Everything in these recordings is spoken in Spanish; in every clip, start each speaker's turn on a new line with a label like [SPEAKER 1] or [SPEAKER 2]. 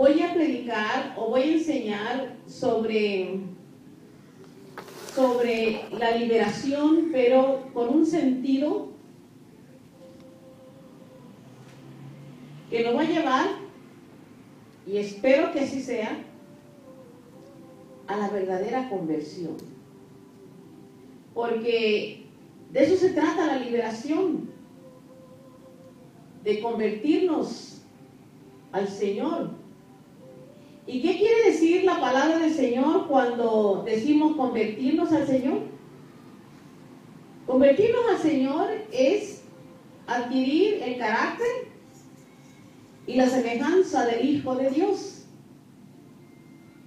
[SPEAKER 1] voy a predicar o voy a enseñar sobre la liberación, pero con un sentido que nos va a llevar, y espero que así sea, a la verdadera conversión. Porque de eso se trata la liberación, de convertirnos al Señor. ¿Y qué quiere decir la palabra del Señor cuando decimos convertirnos al Señor? Convertirnos al Señor es adquirir el carácter y la semejanza del Hijo de Dios,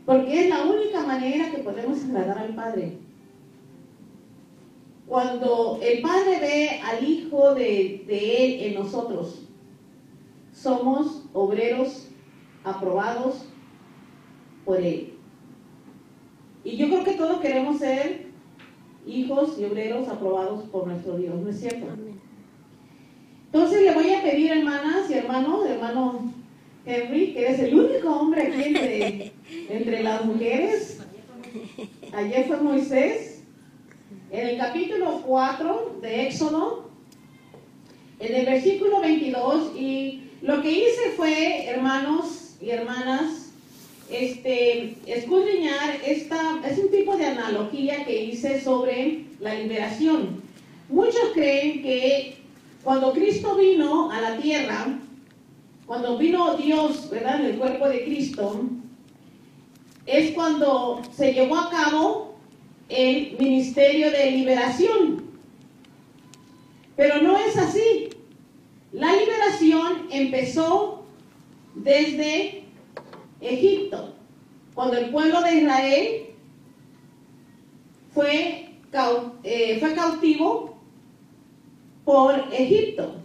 [SPEAKER 1] porque es la única manera que podemos agradar al Padre. Cuando el Padre ve al Hijo de Él en nosotros, somos obreros aprobados por Él. Y yo creo que todos queremos ser hijos y obreros aprobados por nuestro Dios, ¿no es cierto?
[SPEAKER 2] Amén.
[SPEAKER 1] Entonces le voy a pedir, hermanas y hermanos, hermano Henry, que eres el único hombre aquí entre las mujeres. Ayer fue Moisés. En el capítulo 4 de Éxodo, en el versículo 22, y lo que hice fue, hermanos y hermanas, escudriñar es un tipo de analogía que hice sobre la liberación. Muchos creen que cuando Cristo vino a la tierra, cuando vino Dios, ¿verdad?, en el cuerpo de Cristo, es cuando se llevó a cabo el ministerio de liberación. Pero no es así. La liberación empezó desde Egipto, cuando el pueblo de Israel fue cautivo por Egipto.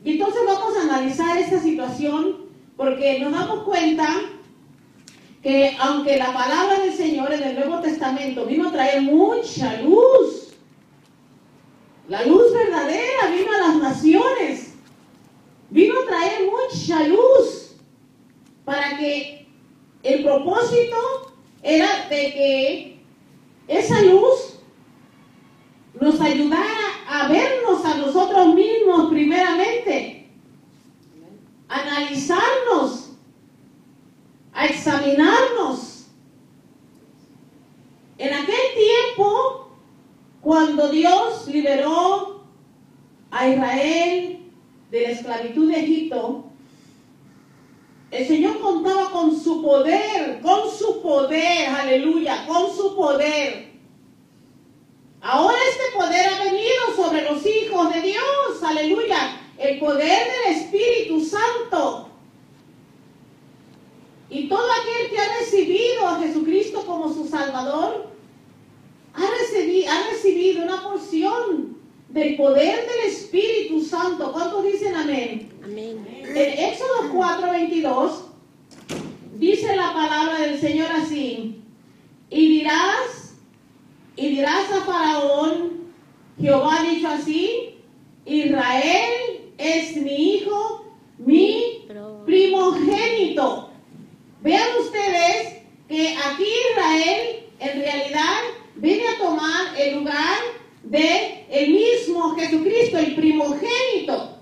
[SPEAKER 1] Y entonces vamos a analizar esta situación, porque nos damos cuenta que aunque la palabra del Señor en el Nuevo Testamento vino a traer mucha luz, la luz verdadera vino a las naciones, vino a traer mucha luz, para que el propósito era de que esa luz nos ayudara a vernos a nosotros mismos primeramente, a analizarnos, a examinarnos. En aquel tiempo, cuando Dios liberó a Israel de la esclavitud de Egipto, el Señor contaba con su poder, aleluya, con su poder. Ahora este poder ha venido sobre los hijos de Dios, aleluya, el poder del Espíritu Santo. Y todo aquel que ha recibido a Jesucristo como su Salvador, ha recibido una porción del poder del Espíritu Santo. ¿Cuántos dicen amén?
[SPEAKER 2] Amén.
[SPEAKER 1] En Éxodo 4:22 dice la palabra del Señor así: y dirás a Faraón, Jehová ha dicho así, Israel es mi hijo, mi primogénito. Vean ustedes que aquí Israel en realidad viene a tomar el lugar de el mismo Jesucristo, el primogénito.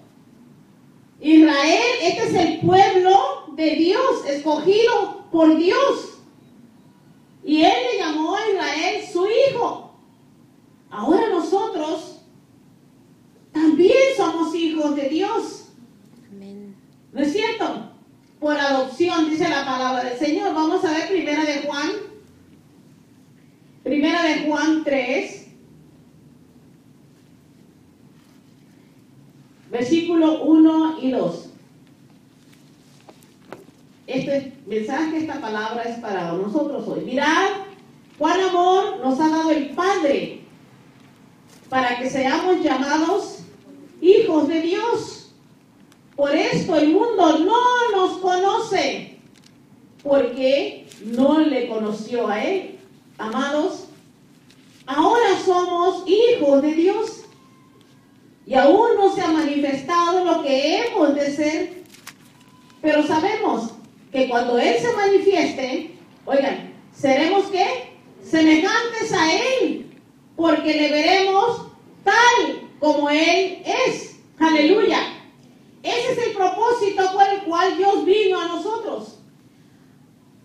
[SPEAKER 1] Israel, este es el pueblo de Dios, escogido por Dios. Y Él le llamó a Israel su hijo. Ahora nosotros también somos hijos de Dios.
[SPEAKER 2] Amén.
[SPEAKER 1] ¿No es cierto? Por adopción, dice la palabra del Señor. Vamos a ver Primera de Juan 3. Versículo 1 y 2. Este mensaje, esta palabra es para nosotros hoy. Mirad cuán amor nos ha dado el Padre para que seamos llamados hijos de Dios. Por esto el mundo no nos conoce, porque no le conoció a Él. Amados, ahora somos hijos de Dios. Y aún no se ha manifestado lo que hemos de ser, pero sabemos que cuando Él se manifieste, oigan, seremos ¿qué? Semejantes a Él, porque le veremos tal como Él es. Aleluya. Ese es el propósito por el cual Dios vino a nosotros,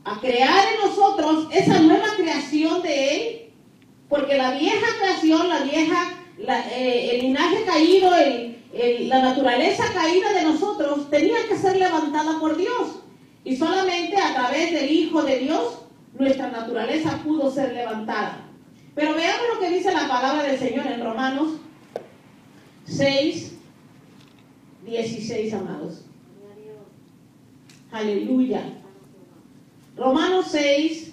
[SPEAKER 1] a crear en nosotros esa nueva creación de Él, porque la vieja creación, el linaje caído, la naturaleza caída de nosotros tenía que ser levantada por Dios, y solamente a través del Hijo de Dios nuestra naturaleza pudo ser levantada. Pero veamos lo que dice la palabra del Señor en Romanos 6, 16, amados. Aleluya. Romanos 6,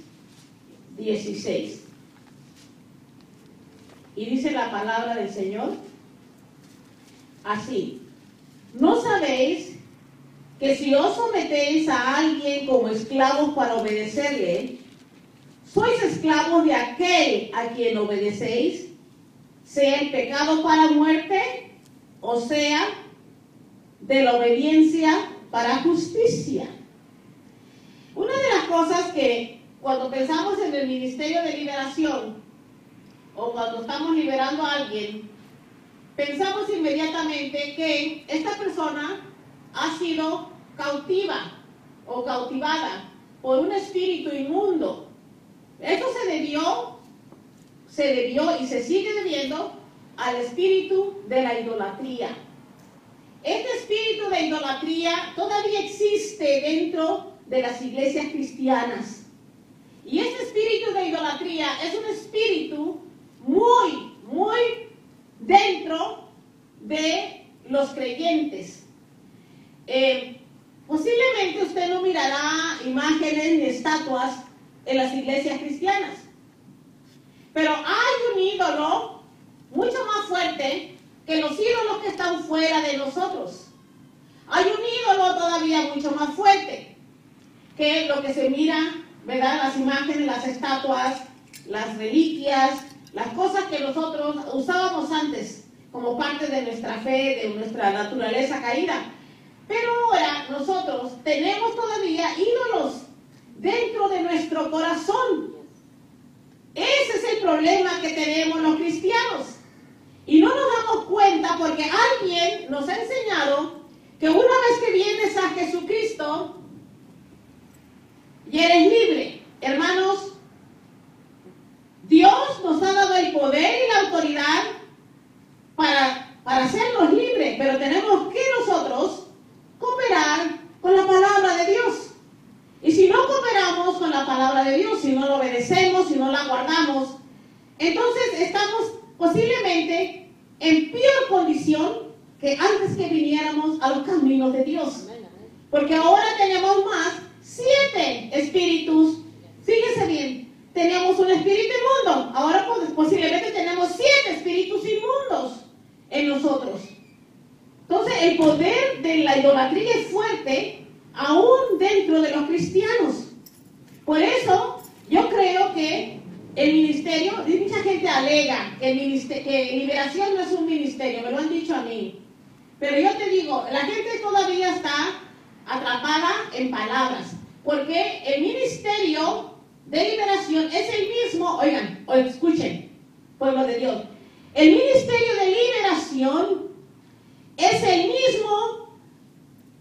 [SPEAKER 1] 16. Y dice la palabra del Señor así: ¿no sabéis que si os sometéis a alguien como esclavos para obedecerle, sois esclavos de aquel a quien obedecéis, sea el pecado para muerte, o sea, de la obediencia para justicia? Una de las cosas que cuando pensamos en el ministerio de liberación, o cuando estamos liberando a alguien, pensamos inmediatamente que esta persona ha sido cautiva o cautivada por un espíritu inmundo. Esto se debió y se sigue debiendo al espíritu de la idolatría. Este espíritu de idolatría todavía existe dentro de las iglesias cristianas. Y este espíritu de idolatría es un espíritu muy, muy dentro de los creyentes. Posiblemente usted no mirará imágenes ni estatuas en las iglesias cristianas, pero hay un ídolo mucho más fuerte que los ídolos que están fuera de nosotros. Hay un ídolo todavía mucho más fuerte que lo que se mira, ¿verdad? Las imágenes, las estatuas, las reliquias, las cosas que nosotros usábamos antes como parte de nuestra fe, de nuestra naturaleza caída. Pero ahora nosotros tenemos todavía ídolos dentro de nuestro corazón. Ese es el problema que tenemos los cristianos. Y no nos damos cuenta porque alguien nos ha enseñado que una vez que vienes a Jesucristo y eres libre. Hermanos, Dios nos ha dado el poder y la autoridad para hacernos libres, pero tenemos que nosotros cooperar con la palabra de Dios. Y si no cooperamos con la palabra de Dios, si no la obedecemos, si no la guardamos, entonces estamos posiblemente en peor condición que antes que viniéramos a los caminos de Dios. Porque ahora tenemos más 7 espíritus. Fíjense bien, teníamos un espíritu inmundo, ahora posiblemente tenemos 7 espíritus inmundos en nosotros. Entonces el poder de la idolatría es fuerte aún dentro de los cristianos. Por eso yo creo que el ministerio, mucha gente alega que liberación no es un ministerio, me lo han dicho a mí. Pero yo te digo, la gente todavía está atrapada en palabras, porque el ministerio de liberación es el mismo, oigan, o escuchen, pueblo de Dios, el ministerio de liberación es el mismo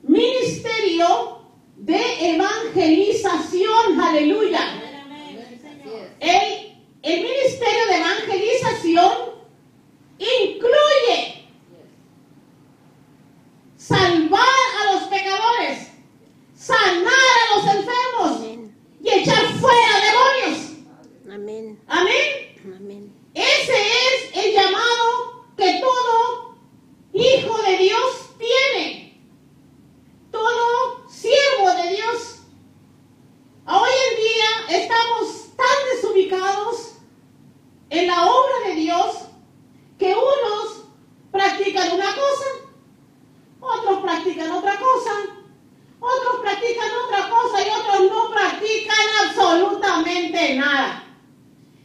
[SPEAKER 1] ministerio de evangelización, aleluya. El ministerio de evangelización incluye salvar a los pecadores, sanar a los enfermos, amén, y echar fuera demonios.
[SPEAKER 2] Amén.
[SPEAKER 1] Amén.
[SPEAKER 2] Amén.
[SPEAKER 1] Ese es el llamado que todo hijo de Dios tiene, todo siervo de Dios. Hoy en día estamos tan desubicados en la obra de Dios que unos practican una cosa, otros practican otra cosa, otros practican otra cosa y otros no practican absolutamente nada.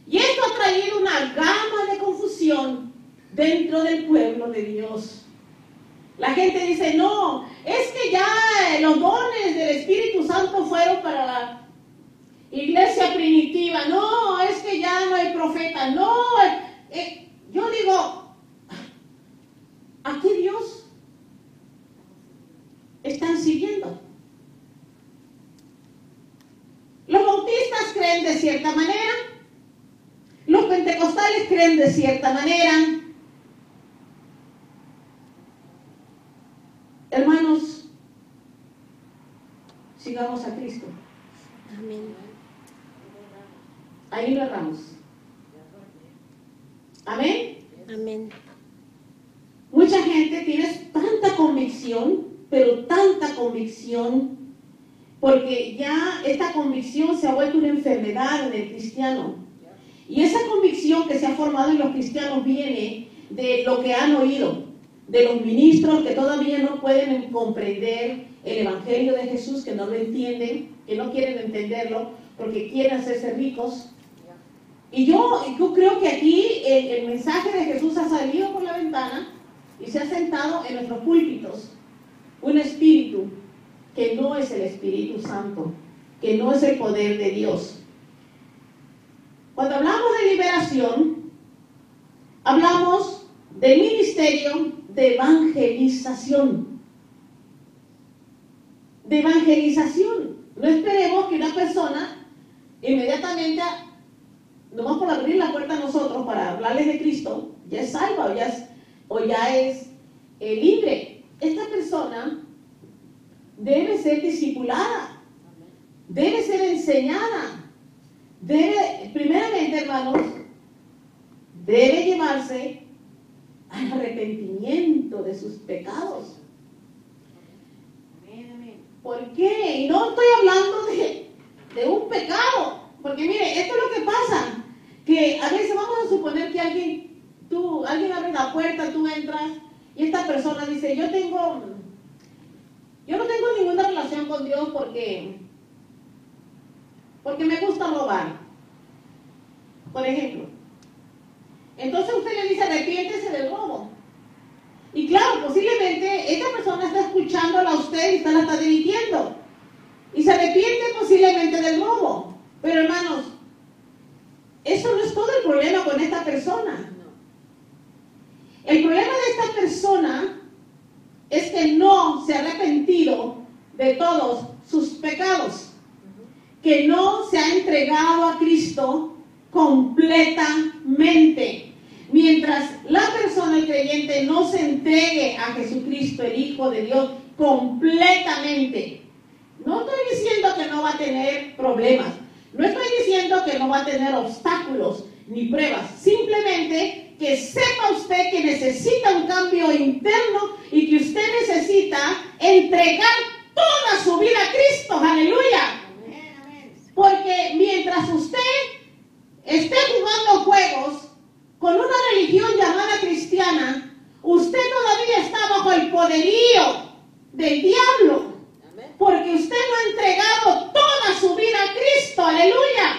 [SPEAKER 1] Y esto ha traído una gama de confusión dentro del pueblo de Dios. La gente dice, no, es que ya los dones del Espíritu Santo fueron para la iglesia primitiva. No, es que ya no hay profeta. No, yo digo, ¿a qué Dios están siguiendo? Los bautistas creen de cierta manera, los pentecostales creen de cierta manera. Hermanos, sigamos a Cristo.
[SPEAKER 2] Amén.
[SPEAKER 1] Ahí lo erramos. Amén.
[SPEAKER 2] Amén.
[SPEAKER 1] Mucha gente tiene tanta convicción, pero tanta convicción, porque ya esta convicción se ha vuelto una enfermedad en el cristiano. Y esa convicción que se ha formado en los cristianos viene de lo que han oído, de los ministros que todavía no pueden comprender el Evangelio de Jesús, que no lo entienden, que no quieren entenderlo, porque quieren hacerse ricos. Y yo creo que aquí el mensaje de Jesús ha salido por la ventana y se ha sentado en nuestros púlpitos un espíritu que no es el Espíritu Santo, que no es el poder de Dios. Cuando hablamos de liberación, hablamos del ministerio de evangelización. De evangelización. No esperemos que una persona inmediatamente, nomás por abrir la puerta a nosotros para hablarles de Cristo, ya es salva o ya es libre. Esta persona debe ser discipulada, debe ser enseñada, debe, primeramente, hermanos, debe llevarse al arrepentimiento de sus pecados. ¿Por qué? Y no estoy hablando de un pecado, porque mire, esto es lo que pasa, que a veces vamos a suponer que alguien abre la puerta, tú entras, y esta persona dice, yo no tengo ninguna relación con Dios porque me gusta robar, por ejemplo. Entonces usted le dice, arrepiéntese del robo. Y claro, posiblemente esta persona está escuchándola a usted y usted la está dirigiendo. Y se arrepiente posiblemente del robo. Pero hermanos, eso no es todo el problema con esta persona. El problema de esta persona es que no se ha arrepentido de todos sus pecados, que no se ha entregado a Cristo completamente. Mientras la persona, el creyente, no se entregue a Jesucristo, el Hijo de Dios, completamente. No estoy diciendo que no va a tener problemas, no estoy diciendo que no va a tener obstáculos ni pruebas, simplemente que sepa usted que necesita un cambio interno y que usted necesita entregar toda su vida a Cristo. ¡Aleluya! Porque mientras usted esté jugando juegos con una religión llamada cristiana, usted todavía está bajo el poderío del diablo, porque usted no ha entregado toda su vida a Cristo. ¡Aleluya!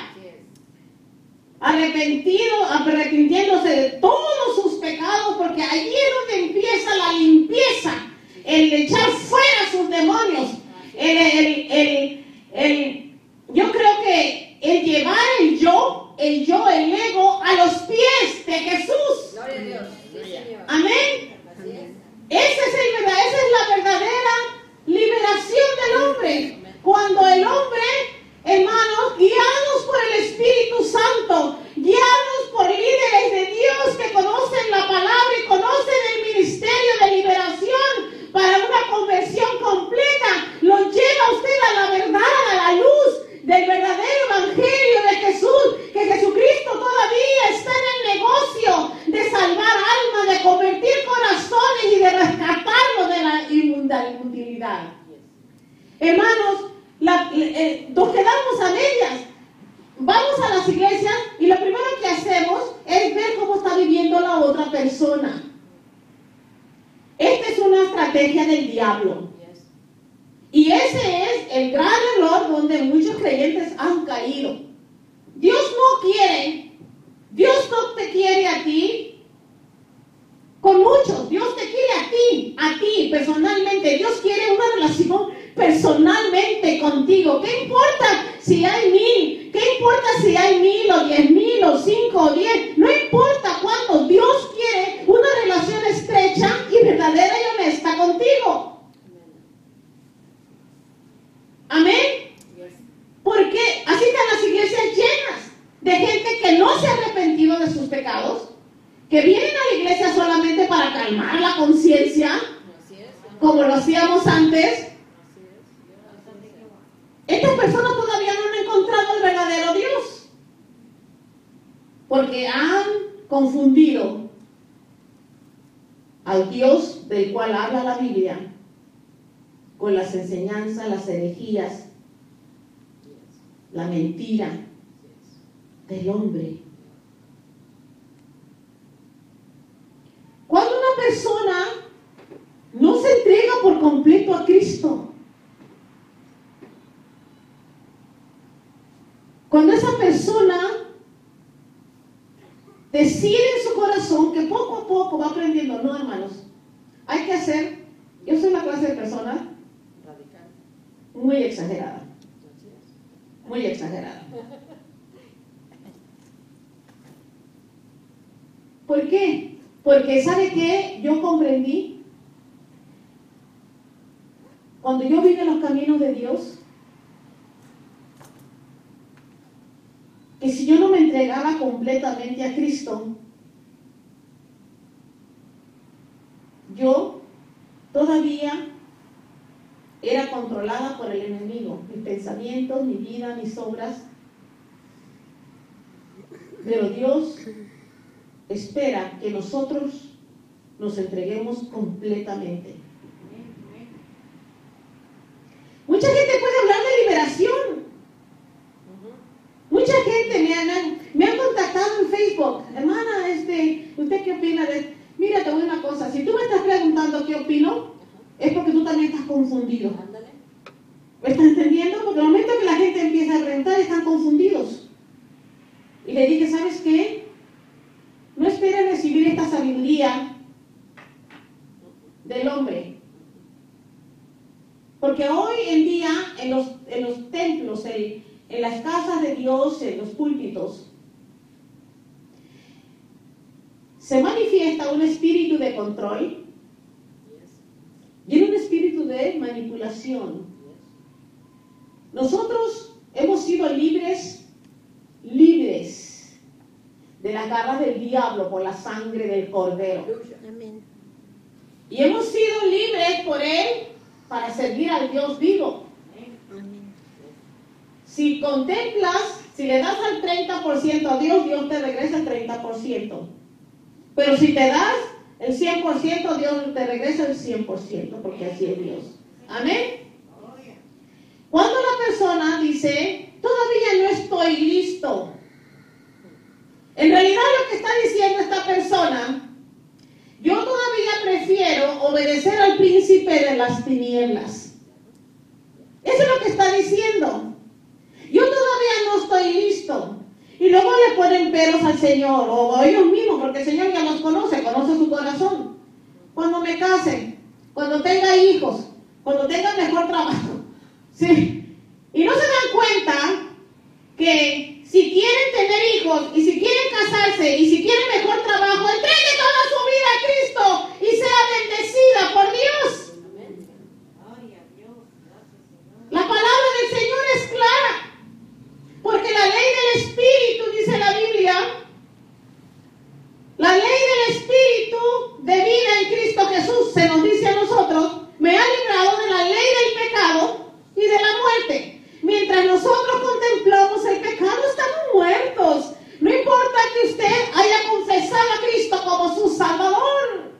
[SPEAKER 1] Arrepintiéndose de todos sus pecados, porque allí es donde empieza la limpieza, el echar fuera sus demonios, yo creo que el llevar el ego a los pies de Jesús.
[SPEAKER 3] Gloria a Dios. Sí,
[SPEAKER 1] Amén. Esa es la verdadera liberación del hombre. Cuando el hombre, hermanos, guiados por el Espíritu Santo, guiados por líderes de Dios que conocen la palabra y conocen el ministerio de liberación para una conversión completa, lo lleva usted a la verdad, a la luz del verdadero evangelio de Jesús, que Jesucristo todavía está en el negocio de salvar almas, de convertir corazones y de rescatarlos de la inmundabilidad. Hermanos, nos quedamos a medias. Vamos a las iglesias y lo primero que hacemos es ver cómo está viviendo la otra persona. Esta es una estrategia del diablo. Y ese es el gran error donde muchos creyentes han caído. Dios no te quiere a ti con muchos. Dios te quiere a ti personalmente. Dios quiere una relación personalmente contigo. ¿Qué importa si hay 1000? ¿Qué importa si hay 1000 o 10,000 o 5 o 10? No importa cuánto. Dios quiere una relación estrecha y verdadera y honesta contigo. Amén. Porque así están las iglesias llenas de gente que no se ha arrepentido de sus pecados, que vienen a la iglesia solamente para calmar la conciencia, como lo hacíamos antes. Estas personas todavía no han encontrado el verdadero Dios, porque han confundido al Dios del cual habla la Biblia con las enseñanzas, las herejías, la mentira del hombre. Cuando una persona no se entrega por completo a Cristo, cuando esa persona decide en su corazón que poco a poco va aprendiendo, no, hermanos, hay que hacer, yo soy la clase de persona muy exagerada. Muy exagerada. ¿Por qué? Porque ¿sabe qué? Yo comprendí cuando yo vine los caminos de Dios, que si yo no me entregaba completamente a Cristo, yo todavía era controlada por el enemigo, mis pensamientos, mi vida, mis obras. Pero Dios espera que nosotros nos entreguemos completamente. Mucha gente puede hablar de liberación. Mucha gente me ha contactado en Facebook. Hermana, ¿usted qué opina de...? Mira, te voy a decir una cosa. Si tú me estás preguntando qué opino, es porque tú también estás confundido. ¿Me estás entendiendo? Porque al momento que la gente empieza a preguntar, están confundidos. Y le dije, ¿sabes qué? No esperes recibir esta sabiduría del hombre. Porque hoy en día, en los templos, en las casas de Dios, en los púlpitos, se manifiesta un espíritu de control y un espíritu de manipulación. Nosotros hemos sido libres de las garras del diablo por la sangre del Cordero.
[SPEAKER 2] Amén.
[SPEAKER 1] Y hemos sido libres por Él para servir al Dios vivo.
[SPEAKER 2] Amén.
[SPEAKER 1] Si contemplas, si le das al 30% a Dios, Dios te regresa el 30%. Pero si te das el 100%, Dios te regresa el 100%, porque así es Dios. Amén. Cuando la persona dice, todavía no estoy listo, en realidad lo que está diciendo esta persona, yo todavía prefiero obedecer al príncipe de las tinieblas. Eso es lo que está diciendo. Yo todavía no estoy listo. Y luego le ponen peros al Señor, o a ellos mismos, porque el Señor ya los conoce su corazón. Cuando me case, cuando tenga hijos, cuando tenga mejor trabajo. ¿Sí? Y no se dan cuenta que si quieren tener hijos, y si quieren casarse, y si quieren mejor trabajo, entregue toda su vida a Cristo y sea bendecida por Dios. La palabra del Señor es clara. Porque la ley del Espíritu, dice la Biblia, la ley del Espíritu de vida en Cristo Jesús, se nos dice a nosotros, me ha librado de la ley del pecado y de la muerte. Mientras nosotros contemplamos el pecado, estamos muertos. No importa que usted haya confesado a Cristo como su Salvador.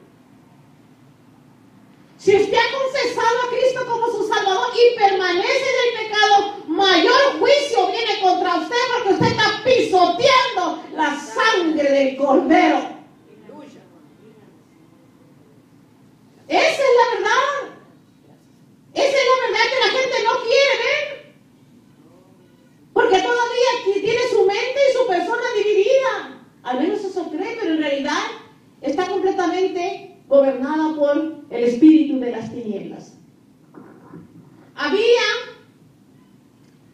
[SPEAKER 1] Si usted ha confesado a Cristo como su Salvador y permanece en el pecado, mayor juicio viene contra usted, porque usted está pisoteando la sangre del Cordero. Esa es la verdad. Esa es la verdad que la gente no quiere ver. Porque todavía tiene su mente y su persona dividida. Al menos eso cree, pero en realidad está completamente completamente gobernada por el espíritu de las tinieblas. Había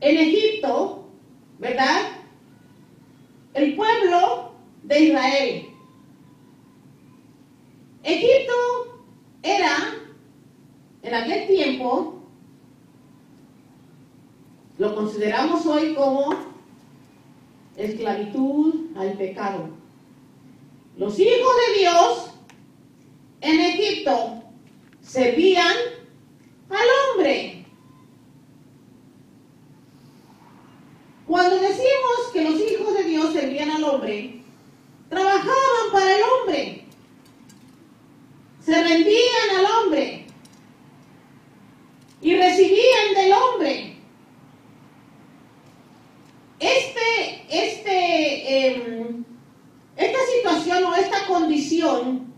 [SPEAKER 1] en Egipto, ¿verdad?, el pueblo de Israel. Egipto era, en aquel tiempo, lo consideramos hoy como esclavitud al pecado. Los hijos de Dios en Egipto servían al hombre. Cuando decimos que los hijos de Dios servían al hombre, trabajaban para el hombre, se rendían al hombre y recibían del hombre. Esta situación o esta condición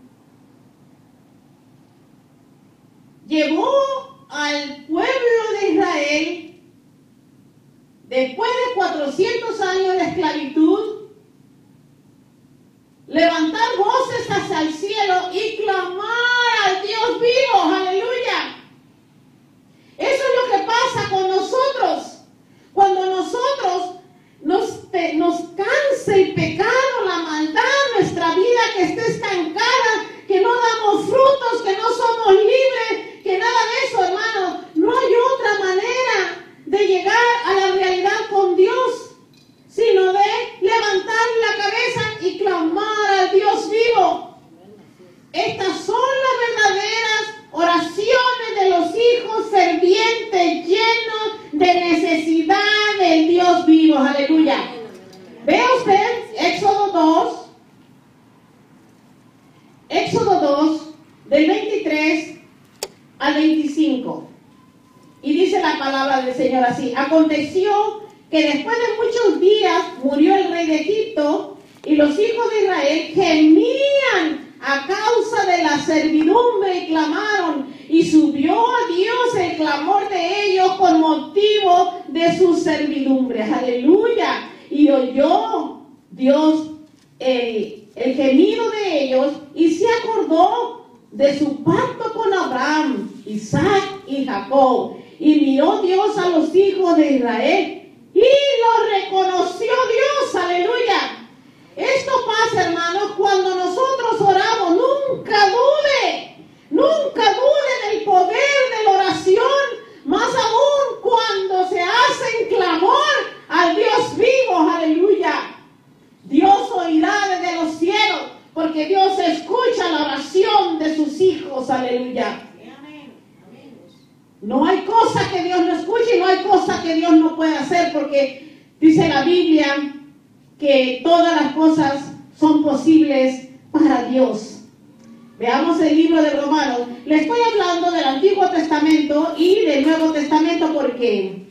[SPEAKER 1] llevó al pueblo de Israel, después de 400 años de esclavitud, levantar voces hacia el cielo y clamar al Dios vivo. ¡Aleluya! Eso es lo que pasa con nosotros. Cuando nosotros nos cansa el pecado, la maldad, nuestra vida que está estancada, que no damos frutos, que no somos libres, que nada de eso, hermano. No hay otra manera de llegar a la realidad con Dios, sino de levantar la cabeza y clamar al Dios vivo. Estas son las verdaderas oraciones de los hijos fervientes, llenos de necesidad del Dios vivo. Aleluya. Vea usted Éxodo 2, del 23 al 25. Y dice la palabra del Señor así: aconteció que después de muchos días murió el rey de Egipto, y los hijos de Israel gemían a causa de la servidumbre y clamaron, y subió a Dios el clamor de ellos con motivo de sus servidumbres. Aleluya. Y oyó Dios el gemido de ellos y se acordó de su pacto con Abraham, Isaac y Jacob. Y miró Dios a los hijos de Israel y los reconoció Dios. Aleluya. Esto pasa, hermanos, cuando nosotros oramos. Nunca dude del poder de la oración, más aún cuando se hace en clamor al Dios vivo. Aleluya. Dios oirá desde los cielos, porque Dios escucha la oración de sus hijos. Aleluya. No hay cosa que Dios no escuche y no hay cosa que Dios no pueda hacer, porque dice la Biblia que todas las cosas son posibles para Dios. Veamos el libro de Romanos. Le estoy hablando del Antiguo Testamento y del Nuevo Testamento. ¿Por qué?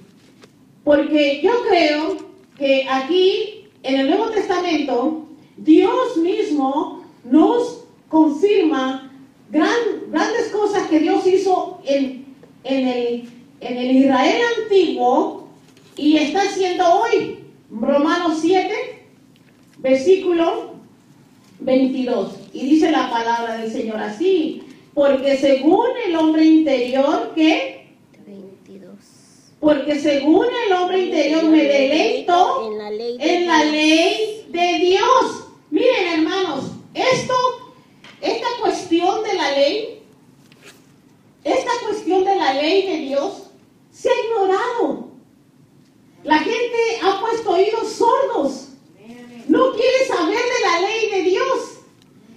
[SPEAKER 1] Porque yo creo que aquí en el Nuevo Testamento Dios mismo nos confirma grandes cosas que Dios hizo en el Israel antiguo y está haciendo hoy. Romanos 7, versículo 22. Y dice la palabra del Señor así: porque según el hombre interior, ¿qué? 22. Porque según el hombre interior me deleito en la ley de Dios. Miren, hermanos, esta cuestión de la ley de Dios se ha ignorado. La gente ha puesto oídos sordos. No quiere saber de la ley de Dios.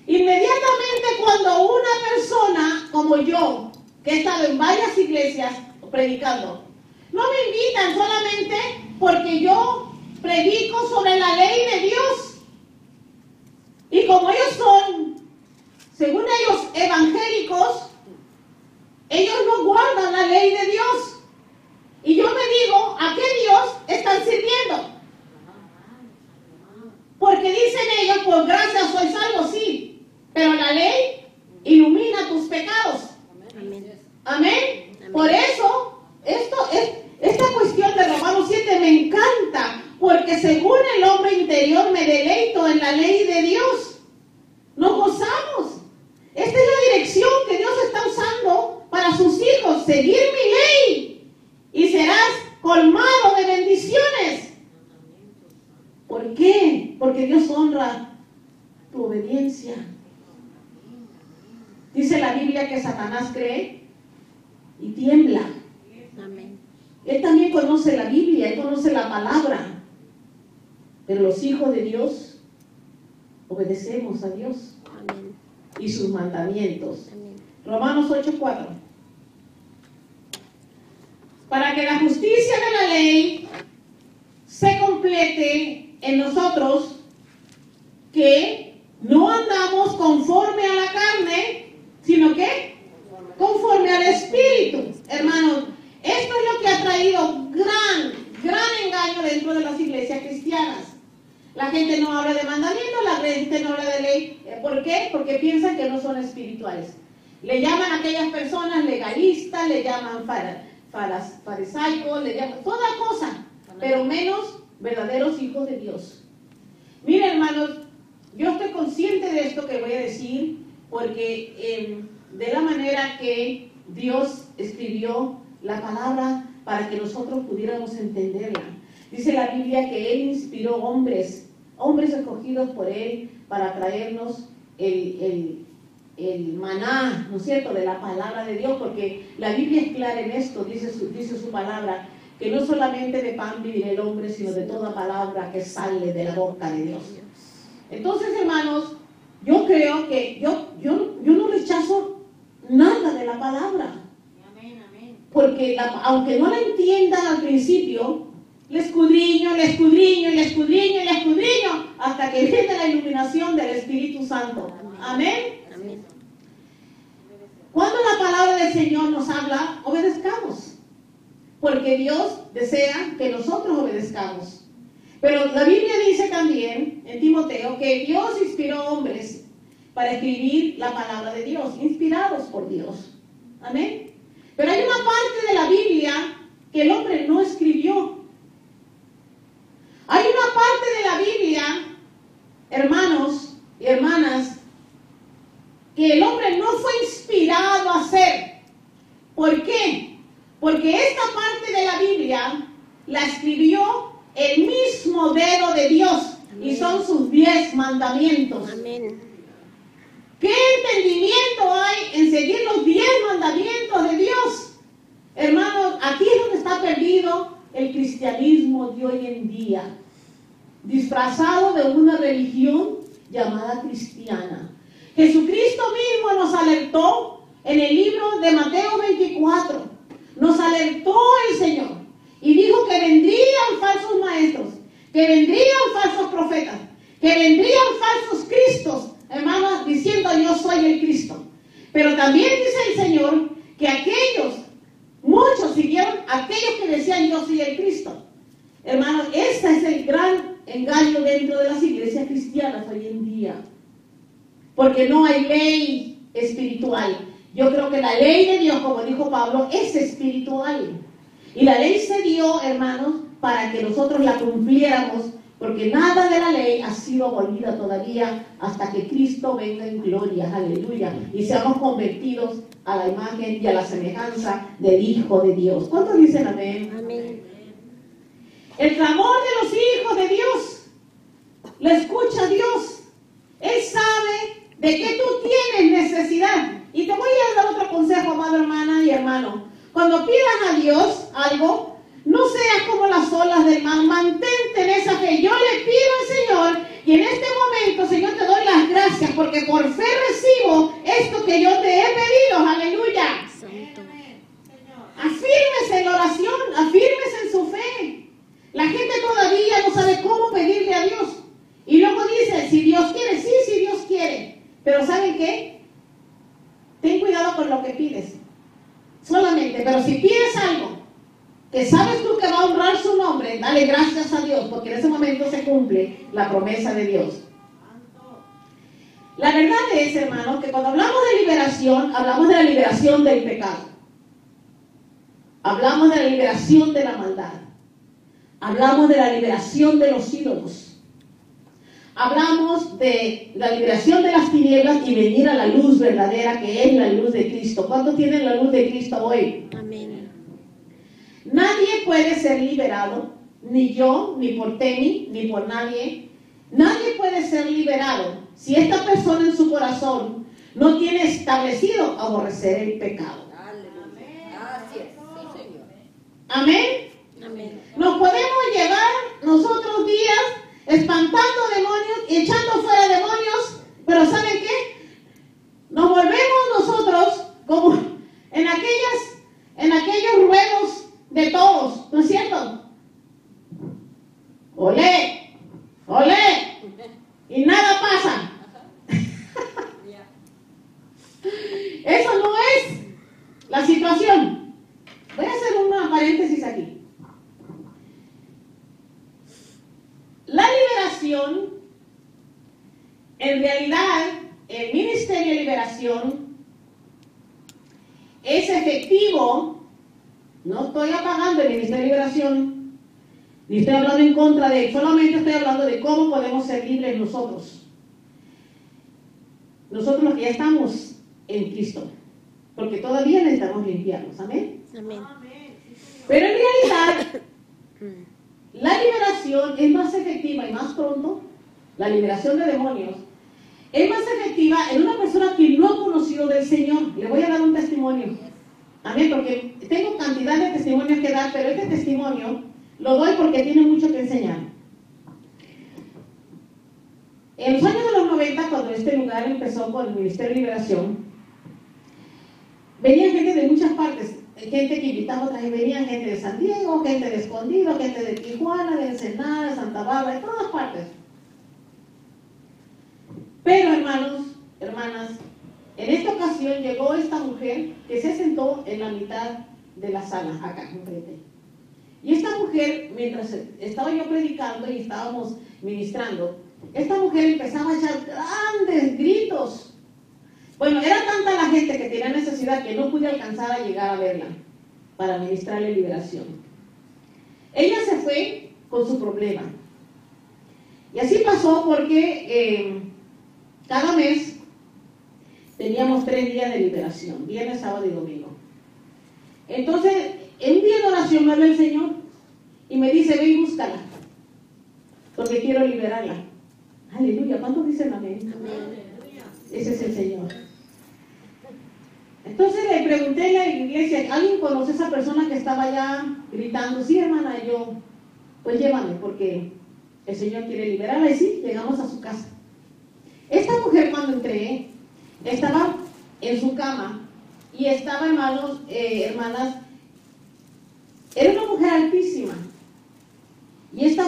[SPEAKER 1] Inmediatamente cuando una persona como yo, que he estado en varias iglesias predicando, no me invitan solamente porque yo predico sobre la ley de Dios. Y como ellos son, según ellos, evangélicos, ellos no guardan la ley de Dios. Y yo me digo, ¿a qué Dios están sirviendo? Porque dicen ellos, por gracia soy salvo, sí, pero la ley ilumina tus pecados. Amén. Amén. Por eso, esta cuestión de Romanos 7 me encanta, porque según el hombre interior me deleito en la ley de Dios. Nos gozamos. dirección que Dios está usando para sus hijos. Seguir mi ley y serás colmado de bendiciones. ¿Por qué? Porque Dios honra tu obediencia. Dice la Biblia que Satanás cree y tiembla.
[SPEAKER 2] Amén.
[SPEAKER 1] Él también conoce la Biblia, él conoce la palabra. Pero los hijos de Dios obedecemos a Dios.
[SPEAKER 2] Amén.
[SPEAKER 1] Y sus mandamientos.
[SPEAKER 2] Amén.
[SPEAKER 1] Romanos 8:4. Para que la justicia de la ley se complete en nosotros, que no andamos conforme a la carne, sino que conforme al Espíritu. Hermanos, esto es lo que ha traído gran engaño dentro de las iglesias cristianas. La gente no habla de mandamientos, la gente no habla de ley. ¿Por qué? Porque piensan que no son espirituales. Le llaman a aquellas personas legalistas, le llaman farisaicos, le llaman toda cosa, pero menos verdaderos hijos de Dios. Miren, hermanos, yo estoy consciente de esto que voy a decir, porque de la manera que Dios escribió la palabra para que nosotros pudiéramos entenderla. Dice la Biblia que Él inspiró hombres escogidos por Él para traernos el maná, ¿no es cierto?, de la palabra de Dios, porque la Biblia es clara en esto, dice su palabra, que no solamente de pan vivirá el hombre, sino de toda palabra que sale de la boca de Dios. Entonces, hermanos, yo creo que yo no rechazo nada de la palabra, porque aunque no la entiendan al principio, le escudriño hasta que viene la iluminación del Espíritu Santo. Amén.
[SPEAKER 2] Amén.
[SPEAKER 1] Cuando la palabra del Señor nos habla, obedezcamos, porque Dios desea que nosotros obedezcamos. Pero la Biblia dice también en Timoteo que Dios inspiró hombres para escribir la palabra de Dios, inspirados por Dios. Amén. Pero hay una parte de la Biblia que el hombre no escribió. Hay una parte de la Biblia, hermanos y hermanas, que el hombre no fue inspirado a hacer. ¿Por qué? Porque esta parte de la Biblia la escribió el mismo dedo de Dios. Amén. Y son sus 10 mandamientos.
[SPEAKER 2] Amén.
[SPEAKER 1] ¿Qué entendimiento hay en seguir los 10 mandamientos de Dios? Hermanos, aquí es donde está perdido el cristianismo de hoy en día, disfrazado de una religión llamada cristiana. Jesucristo mismo nos alertó en el libro de Mateo 24. Nos alertó el Señor y dijo que vendrían falsos maestros, que vendrían falsos profetas, que vendrían falsos cristos, hermanos, diciendo yo soy el Cristo. Pero también dice el Señor que muchos siguieron aquellos que decían yo soy el Cristo. Hermanos, este es el gran engaño dentro de las iglesias cristianas hoy en día, porque no hay ley espiritual. Yo creo que la ley de Dios, como dijo Pablo, es espiritual, y la ley se dio, hermanos, para que nosotros la cumpliéramos, porque nada de la ley ha sido abolida todavía hasta que Cristo venga en gloria, aleluya, y seamos convertidos a la imagen y a la semejanza del Hijo de Dios. ¿Cuántos dicen amén?
[SPEAKER 2] Amén.
[SPEAKER 1] El clamor de los hijos de Dios lo escucha Dios. Él sabe de qué tú tienes necesidad. Y te voy a dar otro consejo, amado hermana y hermano. Cuando pidas a Dios algo, no seas como las olas del mar. Mantente en esa fe. Yo le pido al Señor, y en este momento, Señor, te doy las gracias, porque por fe recibo esto que yo te he pedido. Aleluya.
[SPEAKER 2] Santo.
[SPEAKER 1] Afírmese en la oración, afírmese en su fe. La gente todavía no sabe cómo pedirle a Dios. Y luego dice, si Dios quiere, sí, si Dios quiere. Pero ¿saben qué? Ten cuidado con lo que pides. Solamente, pero si pides algo que sabes tú que va a honrar su nombre, dale gracias a Dios, porque en ese momento se cumple la promesa de Dios. La verdad es, hermanos, que cuando hablamos de liberación, hablamos de la liberación del pecado. Hablamos de la liberación de la maldad. Hablamos de la liberación de los ídolos. hablamos de la liberación de las tinieblas y venir a la luz verdadera, que es la luz de Cristo. ¿Cuántos tienen la luz de Cristo hoy?
[SPEAKER 2] Amén.
[SPEAKER 1] Nadie puede ser liberado, ni yo, ni por Temi, ni por nadie. Nadie puede ser liberado si esta persona en su corazón no tiene establecido aborrecer el pecado.
[SPEAKER 3] Así es, sí, Señor.
[SPEAKER 1] Amén.
[SPEAKER 2] Amén.
[SPEAKER 1] Nos podemos llevar nosotros días espantando demonios y echando fuera demonios, pero ¿saben qué? Nos volvemos nosotros como en aquellos ruegos de todos, ¿no es cierto? Olé, olé, y nada pasa. Eso no es la situación. Voy a hacer una paréntesis aquí. La liberación, en realidad, el ministerio de liberación es efectivo. No estoy apagando el ministerio de liberación, ni estoy hablando en contra de él, solamente estoy hablando de cómo podemos ser libres nosotros. Nosotros los que ya estamos en Cristo, porque todavía necesitamos limpiarnos. Amén.
[SPEAKER 2] Amén.
[SPEAKER 1] Pero en realidad, la liberación es más efectiva y más pronto, la liberación de demonios, es más efectiva en una persona que no ha conocido del Señor. Le voy a dar un testimonio. Amén, porque tengo cantidad de testimonios que dar, pero este testimonio lo doy porque tiene mucho que enseñar. En los años de los 90, cuando este lugar empezó con el Ministerio de Liberación, venía gente de muchas partes, gente que invitaba otra vez, venían gente de San Diego, gente de Escondido, gente de Tijuana, de Ensenada, de Santa Bárbara, de todas partes. Pero hermanos, hermanas, en esta ocasión llegó esta mujer que se sentó en la mitad de la sala, acá, enfrente. Y esta mujer, mientras estaba yo predicando y estábamos ministrando, esta mujer empezaba a echar grandes gritos. Bueno, era tanta la gente que tenía necesidad que no pude alcanzar a llegar a verla para ministrarle liberación. Ella se fue con su problema. Y así pasó porque cada mes teníamos 3 días de liberación, viernes, sábado y domingo. Entonces, en un día de oración me habló el Señor y me dice, ve y búscala, porque quiero liberarla. Aleluya, ¿cuántos dicen amén?
[SPEAKER 2] Amén.
[SPEAKER 1] Ese es el Señor. Entonces le pregunté en la iglesia, ¿alguien conoce a esa persona que estaba allá gritando? Sí, hermana, yo, pues llévame, porque el Señor quiere liberarla. Y sí, llegamos a su casa. Esta mujer, cuando entré, estaba en su cama y estaba, hermanos, hermanas, era una mujer altísima. Y esta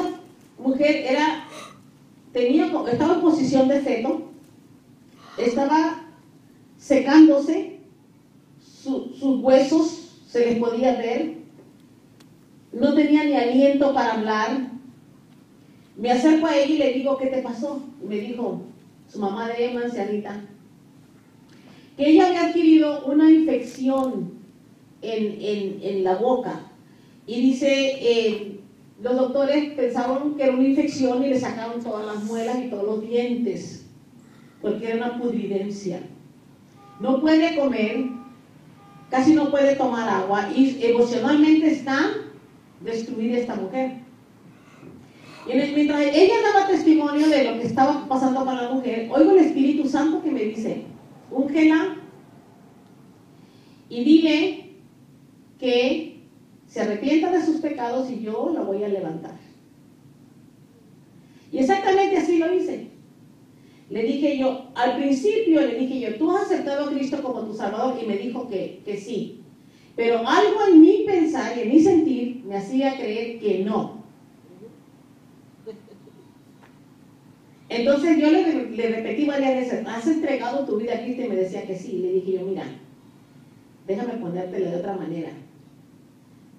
[SPEAKER 1] mujer estaba en posición de feto, estaba secándose, sus huesos se les podía ver, no tenía ni aliento para hablar. Me acerco a ella y le digo, ¿qué te pasó? Y me dijo, su mamá de Emma, ancianita, que ella había adquirido una infección en la boca. Y dice, los doctores pensaban que era una infección y le sacaron todas las muelas y todos los dientes, porque era una pudridencia. No puede comer, casi no puede tomar agua y emocionalmente está destruida esta mujer. Y mientras ella daba testimonio de lo que estaba pasando con la mujer, oigo el Espíritu Santo que me dice, úngela y dile que se arrepienta de sus pecados y yo la voy a levantar. Y exactamente así lo hice. Le dije yo, al principio le dije yo, ¿tú has aceptado a Cristo como tu Salvador? Y me dijo que sí. Pero algo en mi pensar y en mi sentir me hacía creer que no. Entonces yo le repetí varias veces, ¿has entregado tu vida a Cristo? Y me decía que sí. Y le dije yo, mira, déjame ponértelo de otra manera.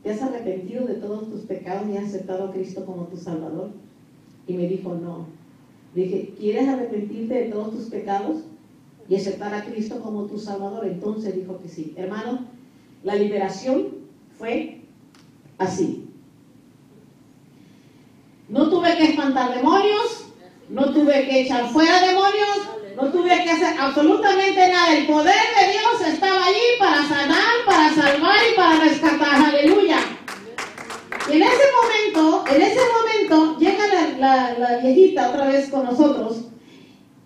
[SPEAKER 1] ¿Te has arrepentido de todos tus pecados y has aceptado a Cristo como tu Salvador? Y me dijo, no. Le dije, ¿quieres arrepentirte de todos tus pecados y aceptar a Cristo como tu Salvador? Entonces dijo que sí. Hermano, la liberación fue así. No tuve que espantar demonios, no tuve que echar fuera demonios, no tuve que hacer absolutamente nada. El poder de Dios estaba allí para sanar, para salvar y para rescatar. Aleluya. Y en ese momento llega la viejita otra vez con nosotros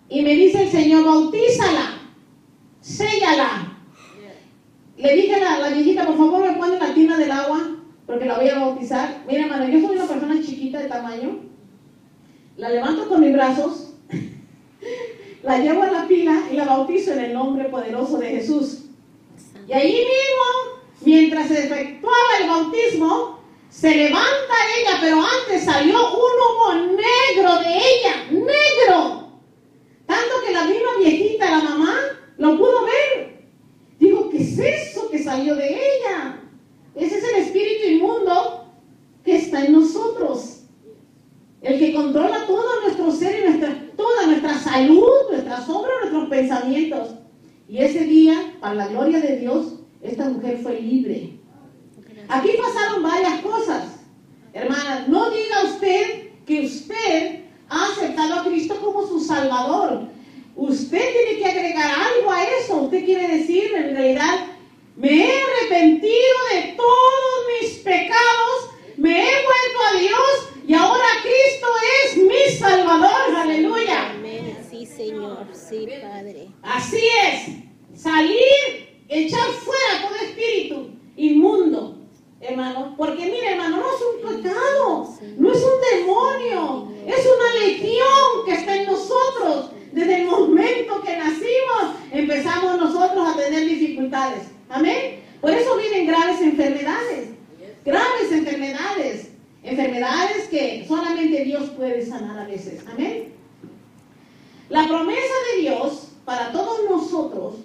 [SPEAKER 1] y me dice el Señor, bautízala, séllala. Le dije a la viejita, por favor me pone la tina del agua porque la voy a bautizar. Mira, hermano, yo soy una persona chiquita de tamaño, la levanto con mis brazos, la llevo a la pila y la bautizo en el nombre poderoso de Jesús. Y ahí mismo, mientras se efectuaba el bautismo, se levanta ella, pero antes salió un humo negro de ella, negro. Tanto que la misma viejita, la mamá, lo pudo ver. Digo, ¿qué es eso que salió de ella? Ese es el espíritu inmundo que está en nosotros. El que controla todo nuestro ser y toda nuestra salud, nuestra sombra, nuestros pensamientos. Y ese día, para la gloria de Dios, esta mujer fue libre. Aquí pasaron varias cosas. Hermana, no diga usted que usted ha aceptado a Cristo como su Salvador. Usted tiene que agregar algo a eso. Usted quiere decir, en realidad, me he arrepentido de todos mis pecados, me he vuelto a Dios y ahora Cristo es mi Salvador. Aleluya.
[SPEAKER 2] Amén. Sí, Señor. Sí, Padre.
[SPEAKER 1] Así es. Salir, echar fuera todo espíritu inmundo, hermano. Porque mire, hermano, no es un pecado, no es un demonio, es una legión que está en nosotros. Desde el momento que nacimos, empezamos nosotros a tener dificultades. Amén. Por eso vienen graves enfermedades. Graves enfermedades. Enfermedades que solamente Dios puede sanar a veces. Amén. La promesa de Dios para todos nosotros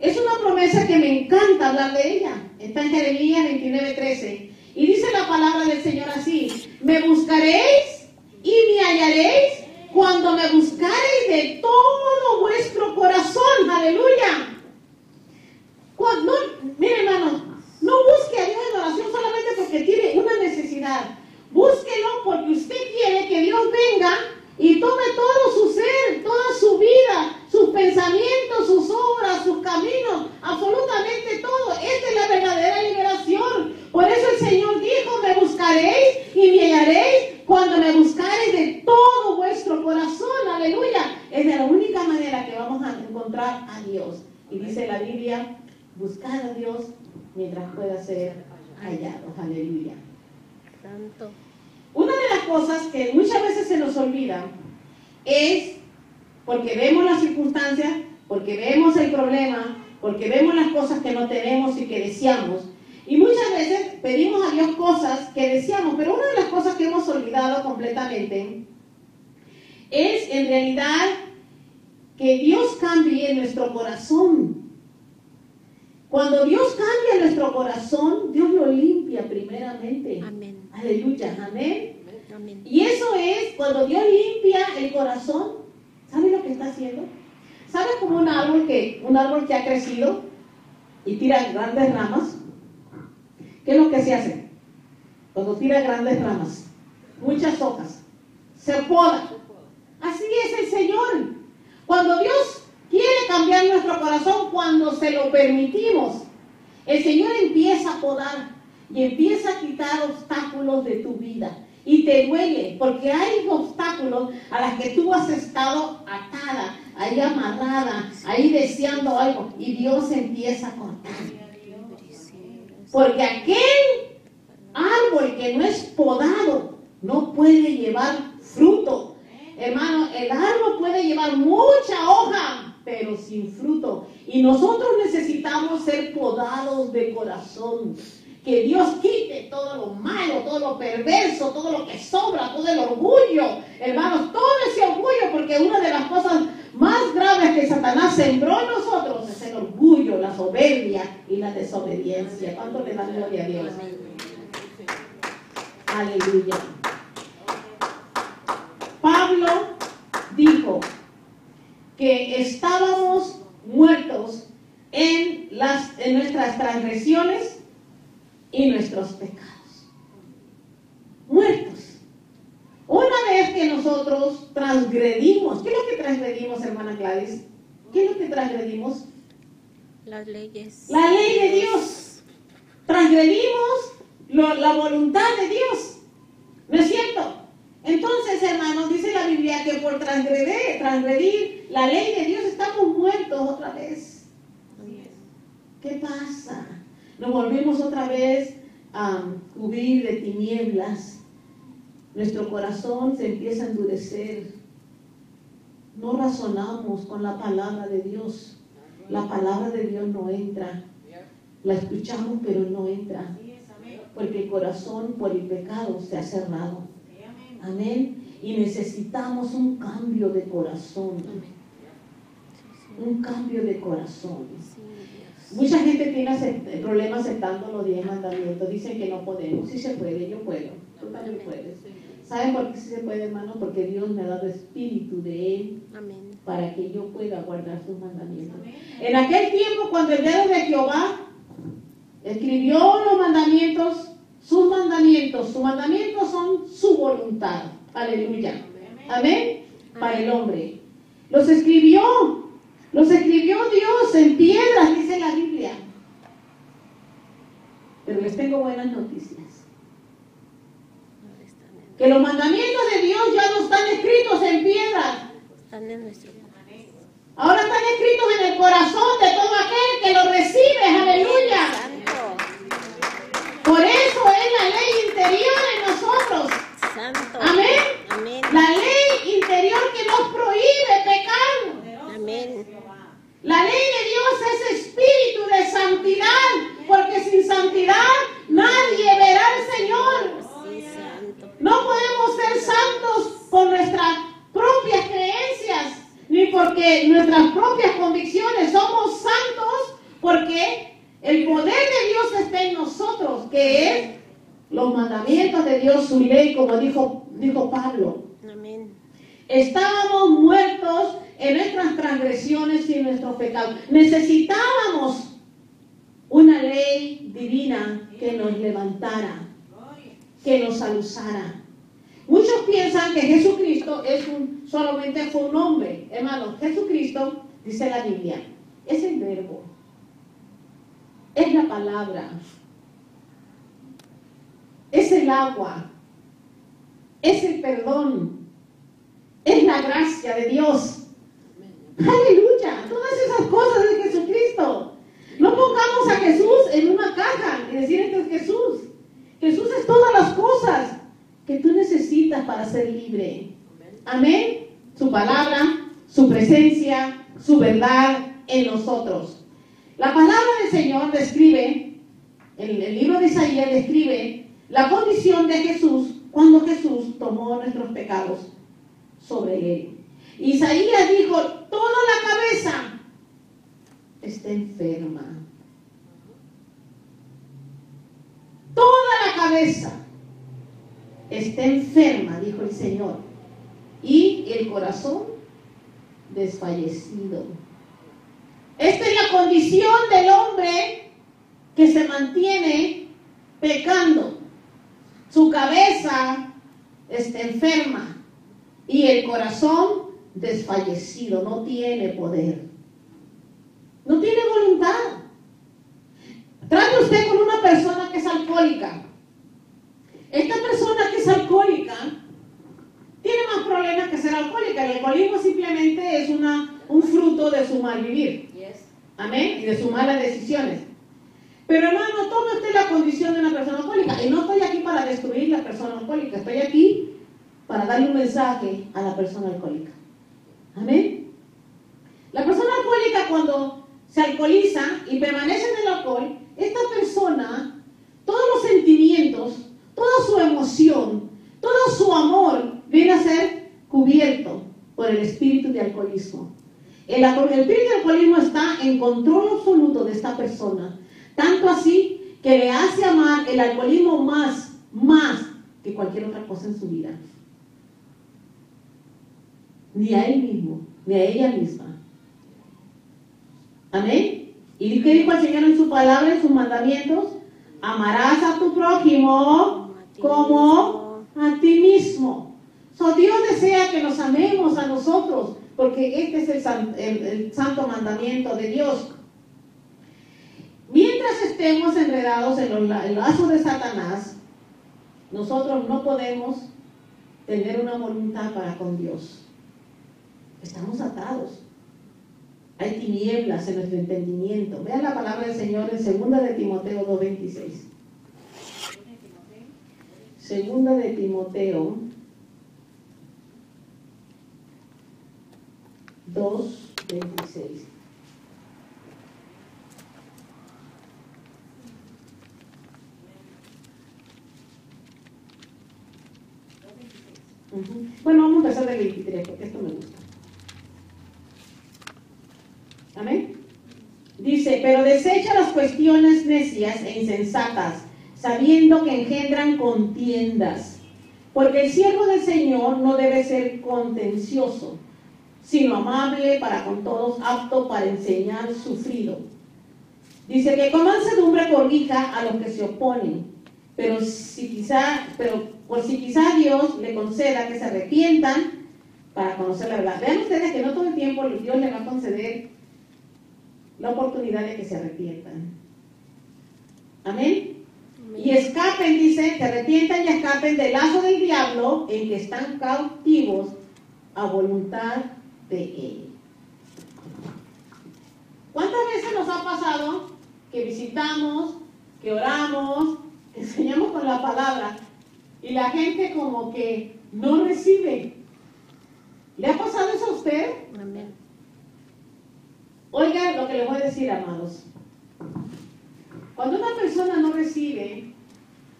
[SPEAKER 1] es una promesa que me encanta hablar de ella. Está en Jeremías 29:13. Y dice la palabra del Señor así: me buscaréis y me hallaréis cuando me buscaréis de todo vuestro corazón. Aleluya. Mire, hermano, no busque a Dios en oración solamente porque tiene una necesidad. Búsquelo porque usted quiere que Dios venga y tome todo su ser, toda su vida, sus pensamientos, sus obras, sus caminos, absolutamente todo. Esta es la verdadera liberación. Por eso el Señor dijo: me buscaréis y me hallaréis cuando me buscaréis de todo vuestro corazón. Aleluya. Es de la única manera que vamos a encontrar a Dios. Y dice la Biblia: buscar a Dios mientras pueda ser hallado. Aleluya.
[SPEAKER 2] Santo.
[SPEAKER 1] Una de las cosas que muchas veces se nos olvida es porque vemos las circunstancias, porque vemos el problema, porque vemos las cosas que no tenemos y que deseamos. Y muchas veces pedimos a Dios cosas que deseamos, pero una de las cosas que hemos olvidado completamente es en realidad que Dios cambie nuestro corazón. Cuando Dios cambia nuestro corazón, Dios lo limpia primeramente.
[SPEAKER 2] Amén.
[SPEAKER 1] Aleluya, amén.
[SPEAKER 2] Amén.
[SPEAKER 1] Y eso es cuando Dios limpia el corazón. ¿Sabe lo que está haciendo? ¿Sabe como un árbol que ha crecido y tira grandes ramas? ¿Qué es lo que se hace? Cuando tira grandes ramas, muchas hojas, se poda. Así es el Señor. Cuando Dios quiere cambiar nuestro corazón, cuando se lo permitimos, el Señor empieza a podar y empieza a quitar obstáculos de tu vida. Y te duele, porque hay obstáculos a los que tú has estado atada, ahí amarrada, ahí deseando algo, y Dios empieza a cortar. Porque aquel árbol que no es podado no puede llevar fruto. Hermano, el árbol puede llevar mucha hoja, pero sin fruto. Y nosotros necesitamos ser podados de corazón. Que Dios quite todo lo malo, todo lo perverso, todo lo que sobra, todo el orgullo. Hermanos, todo ese orgullo, porque una de las cosas más graves que Satanás sembró en nosotros es el orgullo, la soberbia y la desobediencia. ¿Cuánto le da gloria a Dios? Aleluya. Pablo dijo que estábamos muertos en nuestras transgresiones y nuestros pecados. Muertos. Una vez que nosotros transgredimos. ¿Qué es lo que transgredimos, hermana Gladys? ¿Qué es lo que transgredimos?
[SPEAKER 2] Las leyes.
[SPEAKER 1] La ley de Dios. Transgredimos la voluntad de Dios. ¿No es cierto? Entonces, hermanos, dice la Biblia que por transgredir la ley de Dios estamos muertos otra vez. ¿Qué pasa? Nos volvimos otra vez a cubrir de tinieblas. Nuestro corazón se empieza a endurecer. No razonamos con la palabra de Dios. La palabra de Dios no entra. La escuchamos, pero no entra. Porque el corazón por el pecado se ha cerrado. Amén. Y necesitamos un cambio de corazón. Un cambio de corazón. Mucha gente tiene problemas aceptando los 10 mandamientos. Dicen que no podemos. Sí se puede, yo puedo. Tú también puedes. ¿Saben por qué sí se puede, hermano? Porque Dios me ha dado espíritu de Él. Amén. Para que yo pueda guardar sus mandamientos. Amén. En aquel tiempo, cuando el dedo de Jehová escribió los mandamientos, sus mandamientos son su voluntad. Aleluya. Amén. Para el hombre. Los escribió Dios en piedras, dice la Biblia. Pero les tengo buenas noticias. Que los mandamientos de Dios ya no están escritos en piedras.
[SPEAKER 2] Están en nuestro corazón.
[SPEAKER 1] Ahora están escritos en el corazón de todo aquel que lo recibe. Aleluya. Por eso es la ley interior en nosotros.
[SPEAKER 2] Santo.
[SPEAKER 1] Amén.
[SPEAKER 2] Amén.
[SPEAKER 1] La ley interior que nos prohíbe pecar.
[SPEAKER 2] Amén.
[SPEAKER 1] La ley de Dios es espíritu de santidad, porque sin santidad nadie verá al Señor.
[SPEAKER 2] Sí, santo.
[SPEAKER 1] No podemos ser santos por nuestras propias creencias, ni porque nuestras propias convicciones. Somos santos porque el poder de Dios está en nosotros, que es los mandamientos de Dios, su ley, como dijo Pablo.
[SPEAKER 2] Amén.
[SPEAKER 1] Estábamos muertos en nuestras transgresiones y en nuestros pecados. Necesitábamos una ley divina que nos levantara, que nos alzara. Muchos piensan que Jesucristo solamente fue un hombre. Hermanos, Jesucristo, dice la Biblia, es el verbo, es la palabra, es el agua, es el perdón, es la gracia de Dios. Aleluya, todas esas cosas de Jesucristo. No pongamos a Jesús en una caja y decir esto es Jesús. Jesús es todas las cosas que tú necesitas para ser libre. Amén. Su palabra, su presencia, su verdad en nosotros. La palabra del Señor describe, el libro de Isaías describe la condición de Jesús cuando Jesús tomó nuestros pecados sobre él. Isaías dijo, toda la cabeza está enferma. Toda la cabeza está enferma, dijo el Señor. Y el corazón desfallecido. Esta es la condición del hombre que se mantiene pecando. Su cabeza está enferma y el corazón desfallecido, no tiene poder, no tiene voluntad. Trate usted con una persona que es alcohólica. Esta persona que es alcohólica tiene más problemas que ser alcohólica. El alcoholismo simplemente es un fruto de su mal vivir. Amén. Y de sus malas decisiones. Pero hermano, tome usted la condición de una persona alcohólica. Y no estoy aquí para destruir la persona alcohólica. Estoy aquí para darle un mensaje a la persona alcohólica. Amén. La persona alcohólica, cuando se alcoholiza y permanece en el alcohol, esta persona, todos los sentimientos, toda su emoción, todo su amor viene a ser cubierto por el espíritu de alcoholismo. El espíritu de alcoholismo está en control absoluto de esta persona, tanto así que le hace amar el alcoholismo más que cualquier otra cosa en su vida. Ni a él mismo, ni a ella misma. Amén. ¿Y qué dijo el Señor en su palabra, en sus mandamientos? Amarás a tu prójimo como a ti mismo. So, Dios desea que nos amemos a nosotros, porque este es el santo mandamiento de Dios. Mientras estemos enredados en el lazo de Satanás, nosotros no podemos tener una voluntad para con Dios. Estamos atados. Hay tinieblas en nuestro entendimiento. Vean la palabra del Señor en 2 de Timoteo 2:26. 2 de Timoteo 2:26. Bueno, vamos a empezar del 23 porque esto me gusta. Amén. Dice, pero desecha las cuestiones necias e insensatas, sabiendo que engendran contiendas. Porque el siervo del Señor no debe ser contencioso, sino amable para con todos, apto para enseñar, sufrido. Dice que con mansedumbre corrija a los que se oponen, pero por si quizá Dios le conceda que se arrepientan para conocer la verdad. Vean ustedes que no todo el tiempo Dios le va a conceder la oportunidad de que se arrepientan. Amén. Y escapen, dice, que arrepientan y escapen del lazo del diablo en que están cautivos a voluntad de él. ¿Cuántas veces nos ha pasado que visitamos, que oramos, que enseñamos con la palabra y la gente como que no recibe? ¿Le ha pasado eso a usted?
[SPEAKER 2] Amén.
[SPEAKER 1] Oiga lo que les voy a decir, amados. Cuando una persona no recibe,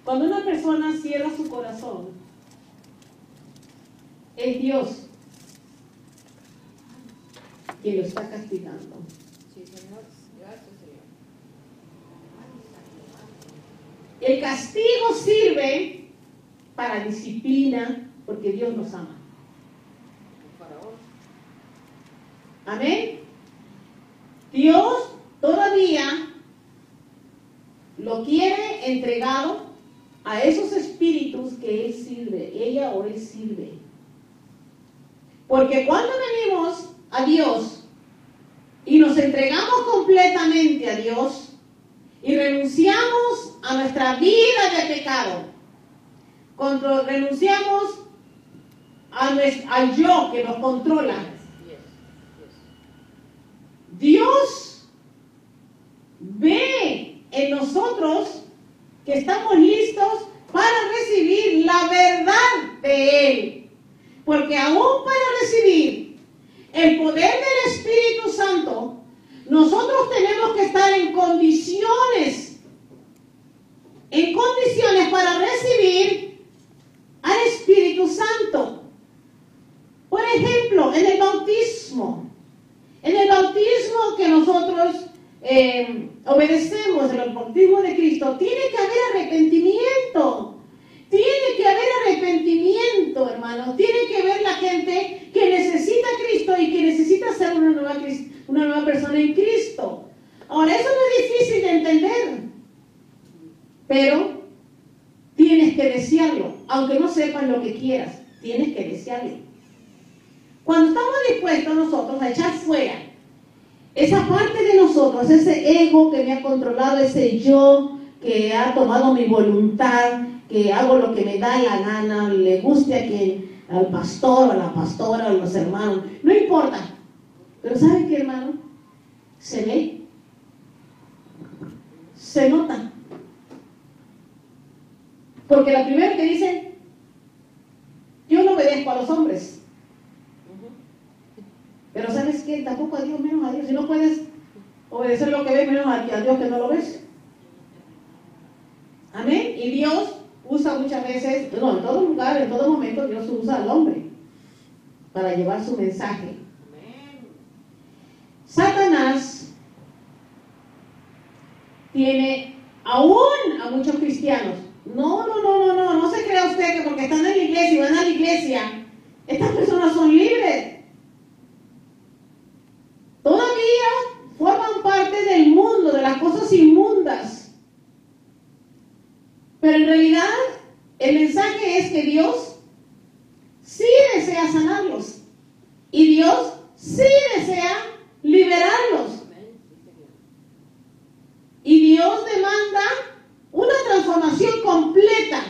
[SPEAKER 1] cuando una persona cierra su corazón, es Dios quien lo está castigando.
[SPEAKER 3] Sí, Señor. Gracias, Señor.
[SPEAKER 1] El castigo sirve para disciplina, porque Dios nos ama. Amén. Dios todavía lo quiere entregado a esos espíritus que Él sirve, ella o Él sirve. Porque cuando venimos a Dios y nos entregamos completamente a Dios y renunciamos a nuestra vida de pecado, cuando renunciamos al yo que nos controla, Dios ve en nosotros que estamos listos para recibir la verdad de Él. Porque aún para recibir el poder del Espíritu Santo, nosotros tenemos que estar en condiciones para recibir al Espíritu Santo. Por ejemplo, en el bautismo que nosotros obedecemos, en el bautismo de Cristo, tiene que haber arrepentimiento. Tiene que haber arrepentimiento, hermanos. Tiene que haber la gente que necesita a Cristo y que necesita ser una nueva persona en Cristo. Ahora, eso no es difícil de entender, pero tienes que desearlo. Aunque no sepas lo que quieras, tienes que desearlo. Cuando estamos dispuestos nosotros a echar fuera esa parte de nosotros, ese ego que me ha controlado, ese yo que ha tomado mi voluntad, que hago lo que me da la gana, le guste a quien, al pastor, a la pastora, a los hermanos, no importa. Pero ¿saben qué, hermano? Se ve, se nota. Porque la primera que dice, yo no obedezco a los hombres. Pero ¿sabes qué? Tampoco a Dios, menos a Dios. Si no puedes obedecer lo que ves, menos a Dios que no lo ves. Amén. Y Dios usa muchas veces, no, en todo lugar, en todo momento, Dios usa al hombre para llevar su mensaje. Amén. Satanás tiene aún a muchos cristianos. No se crea usted que porque están en la iglesia y van a la iglesia, estas personas son libres. Todavía forman parte del mundo, de las cosas inmundas. Pero en realidad, el mensaje es que Dios sí desea sanarlos. Y Dios sí desea liberarlos. Y Dios demanda una transformación completa,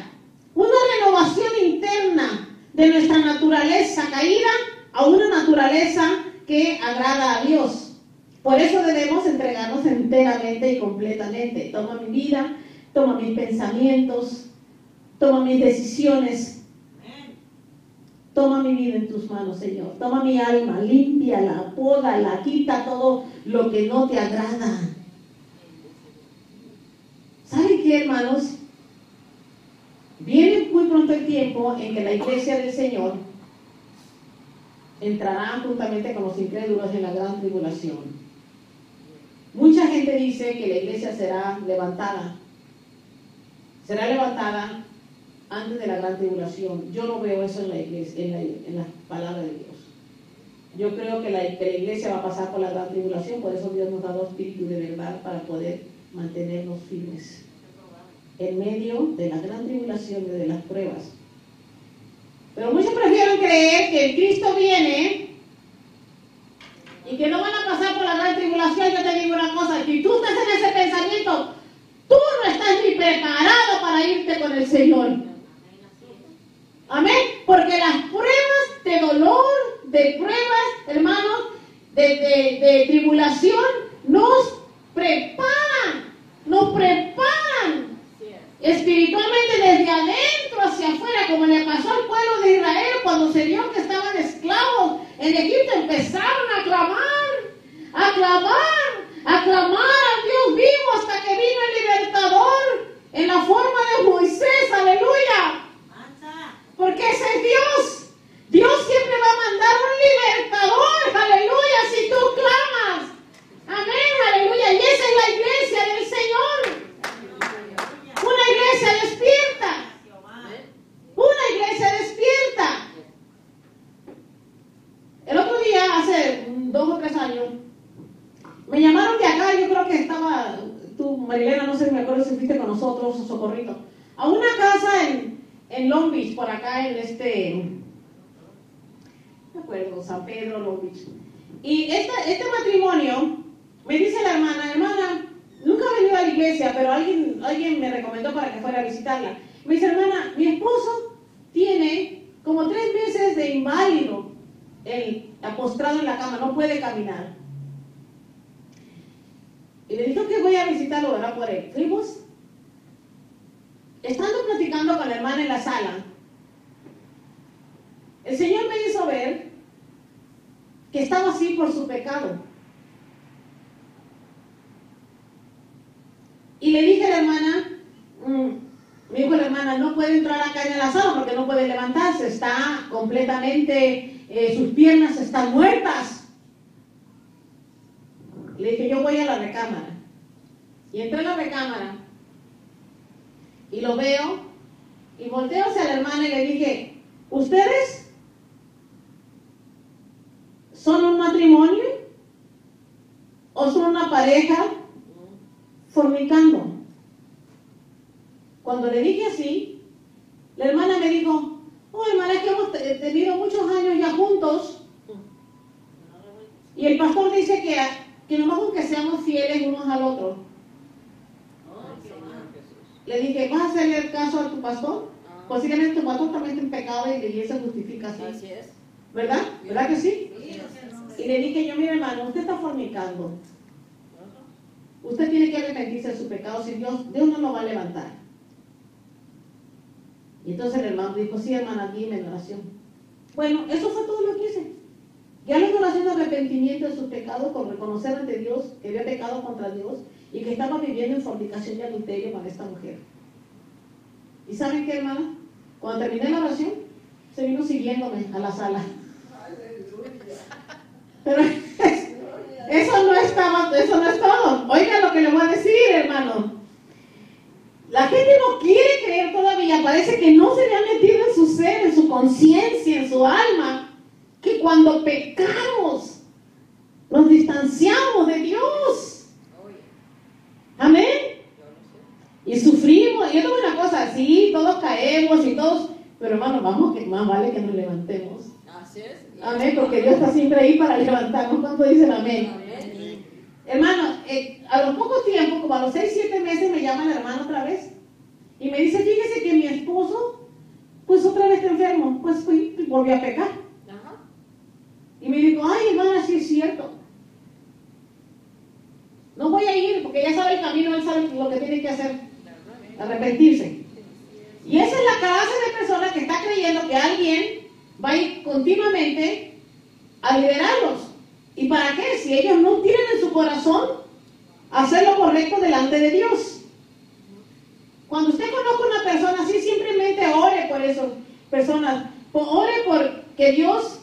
[SPEAKER 1] una renovación interna de nuestra naturaleza caída a una naturaleza que agrada a Dios. Por eso debemos entregarnos enteramente y completamente. Toma mi vida, toma mis pensamientos, toma mis decisiones. Toma mi vida en tus manos, Señor. Toma mi alma, límpiala, pódala, quita todo lo que no te agrada. ¿Saben qué, hermanos? Viene muy pronto el tiempo en que la iglesia del Señor entrará juntamente con los incrédulos en la gran tribulación. Mucha gente dice que la iglesia será levantada. Será levantada antes de la gran tribulación. Yo no veo eso en la iglesia, en la palabra de Dios. Yo creo que la iglesia va a pasar por la gran tribulación, por eso Dios nos ha dado espíritu de verdad para poder mantenernos firmes en medio de la gran tribulación y de las pruebas. Pero muchos prefieren creer que el Cristo viene y que no van a pasar por la gran tribulación. Yo te digo una cosa, si tú estás en ese pensamiento, tú no estás ni preparado para irte con el Señor. Amén. Porque las pruebas de dolor, de pruebas, hermanos, de tribulación, nos preparan espiritualmente desde adentro hacia afuera, como le pasó al pueblo de Israel cuando se vio que estaban esclavos en Egipto. Empezaron a clamar al Dios vivo hasta que vino el libertador en la forma de Moisés. Aleluya. Porque ese es Dios. Dios siempre va a mandar un libertador. Aleluya, si tú clamas. Amén, aleluya. Y esa es la iglesia del Señor. Una iglesia despierta. Una iglesia despierta. El otro día, hace 2 o 3 años, me llamaron de acá. Yo creo que estaba tú, Marilena, no sé, me acuerdo si fuiste con nosotros, Socorrito, a una casa en Long Beach, por acá en no me acuerdo, San Pedro, Long Beach. Y este matrimonio, me dice la hermana, nunca he venido a la iglesia, pero alguien me recomendó para que fuera a visitarla. Me dice, hermana, mi esposo tiene como 3 meses de inválido, él postrado en la cama, no puede caminar. Y le dijo que voy a visitarlo, ¿verdad? Por él. Fuimos. Estando platicando con la hermana en la sala, el Señor me hizo ver que estaba así por su pecado. Y le dije a la hermana, me dijo la hermana, no puede entrar acá en la sala porque no puede levantarse, está completamente, sus piernas están muertas. Le dije, yo voy a la recámara. Y entré a la recámara y lo veo y volteo hacia la hermana y le dije, ¿ustedes son un matrimonio o son una pareja fornicando? Cuando le dije así, la hermana me dijo, oh hermana, es que hemos tenido muchos años ya juntos y el pastor dice que nomás con que seamos fieles unos al otro. Le dije, ¿vas a hacerle el caso a tu pastor? Posiblemente tu pastor también está en pecado y la iglesia justifica así.
[SPEAKER 3] Así es.
[SPEAKER 1] ¿Verdad? ¿Verdad que sí?
[SPEAKER 3] Sí.
[SPEAKER 1] Y le dije yo, mire hermano, usted está fornicando. Usted tiene que arrepentirse de su pecado, si Dios no lo va a levantar. Y entonces el hermano dijo, sí hermana, dime en oración. Bueno, eso fue todo lo que hice. Ya le estaba haciendo arrepentimiento de sus pecados, con reconocer ante Dios que había pecado contra Dios y que estaba viviendo en fornicación y adulterio con esta mujer. ¿Y saben qué, hermana? Cuando terminé la oración, se vino siguiéndome a la sala. Pero eso no es todo. Oigan lo que le voy a decir, hermano. La gente no quiere creer todavía, parece que no se le ha metido en su ser, en su conciencia, en su alma, que cuando pecamos nos distanciamos de Dios. Amén. Y sufrimos. Y yo tengo una cosa, sí, todos caemos y todos, pero hermano, vamos, que más vale que nos levantemos. Amén, porque Dios está siempre ahí para levantarnos. ¿Cuánto dicen amén?
[SPEAKER 3] Amén.
[SPEAKER 1] Hermano, a los pocos tiempos, como a los 6, 7 meses, me llama el hermano otra vez. Y me dice, fíjese que mi esposo, pues otra vez está enfermo. Pues fui y volvió a pecar.
[SPEAKER 3] Ajá.
[SPEAKER 1] Y me dijo, ay, hermana, sí es cierto. No voy a ir porque ya sabe el camino, él sabe lo que tiene que hacer. Arrepentirse. Y esa es la clase de persona que está creyendo que alguien va a ir continuamente a liberarlos. ¿Y para qué? Si ellos no tienen en su corazón hacer lo correcto delante de Dios. Cuando usted conozca a una persona así, simplemente ore por esas personas. Ore por que Dios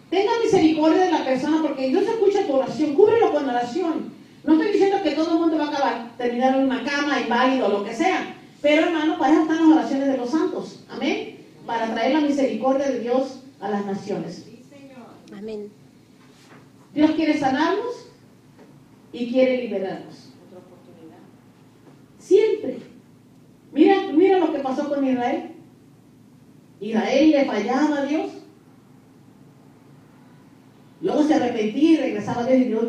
[SPEAKER 1] tenga misericordia de la persona, porque Dios escucha tu oración. Cúbrelo con oración. No estoy diciendo que todo el mundo va a acabar, terminar en una cama, inválido, lo que sea. Pero hermano, para eso están las oraciones de los santos. Amén. Para traer la misericordia de Dios a las naciones.
[SPEAKER 2] Amén.
[SPEAKER 1] Dios quiere sanarnos y quiere liberarnos.
[SPEAKER 3] Otra oportunidad.
[SPEAKER 1] Siempre. Mira lo que pasó con Israel. Israel le fallaba a Dios. Luego se arrepentía y regresaba a Dios y Dios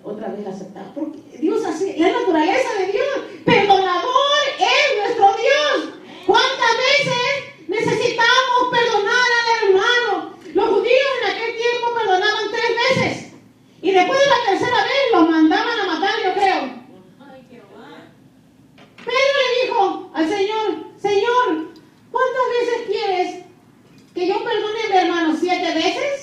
[SPEAKER 1] otra vez la aceptaba. Porque Dios así, la naturaleza de Dios. Perdonador es nuestro Dios. ¿Cuántas veces necesitamos perdonar al hermano? Los judíos en aquel tiempo perdonaban 3 veces. Y después de la tercera vez los mandaban a matar, yo creo. Pedro le dijo al Señor, Señor, ¿cuántas veces quieres que yo perdone a mi hermano? ¿7 veces?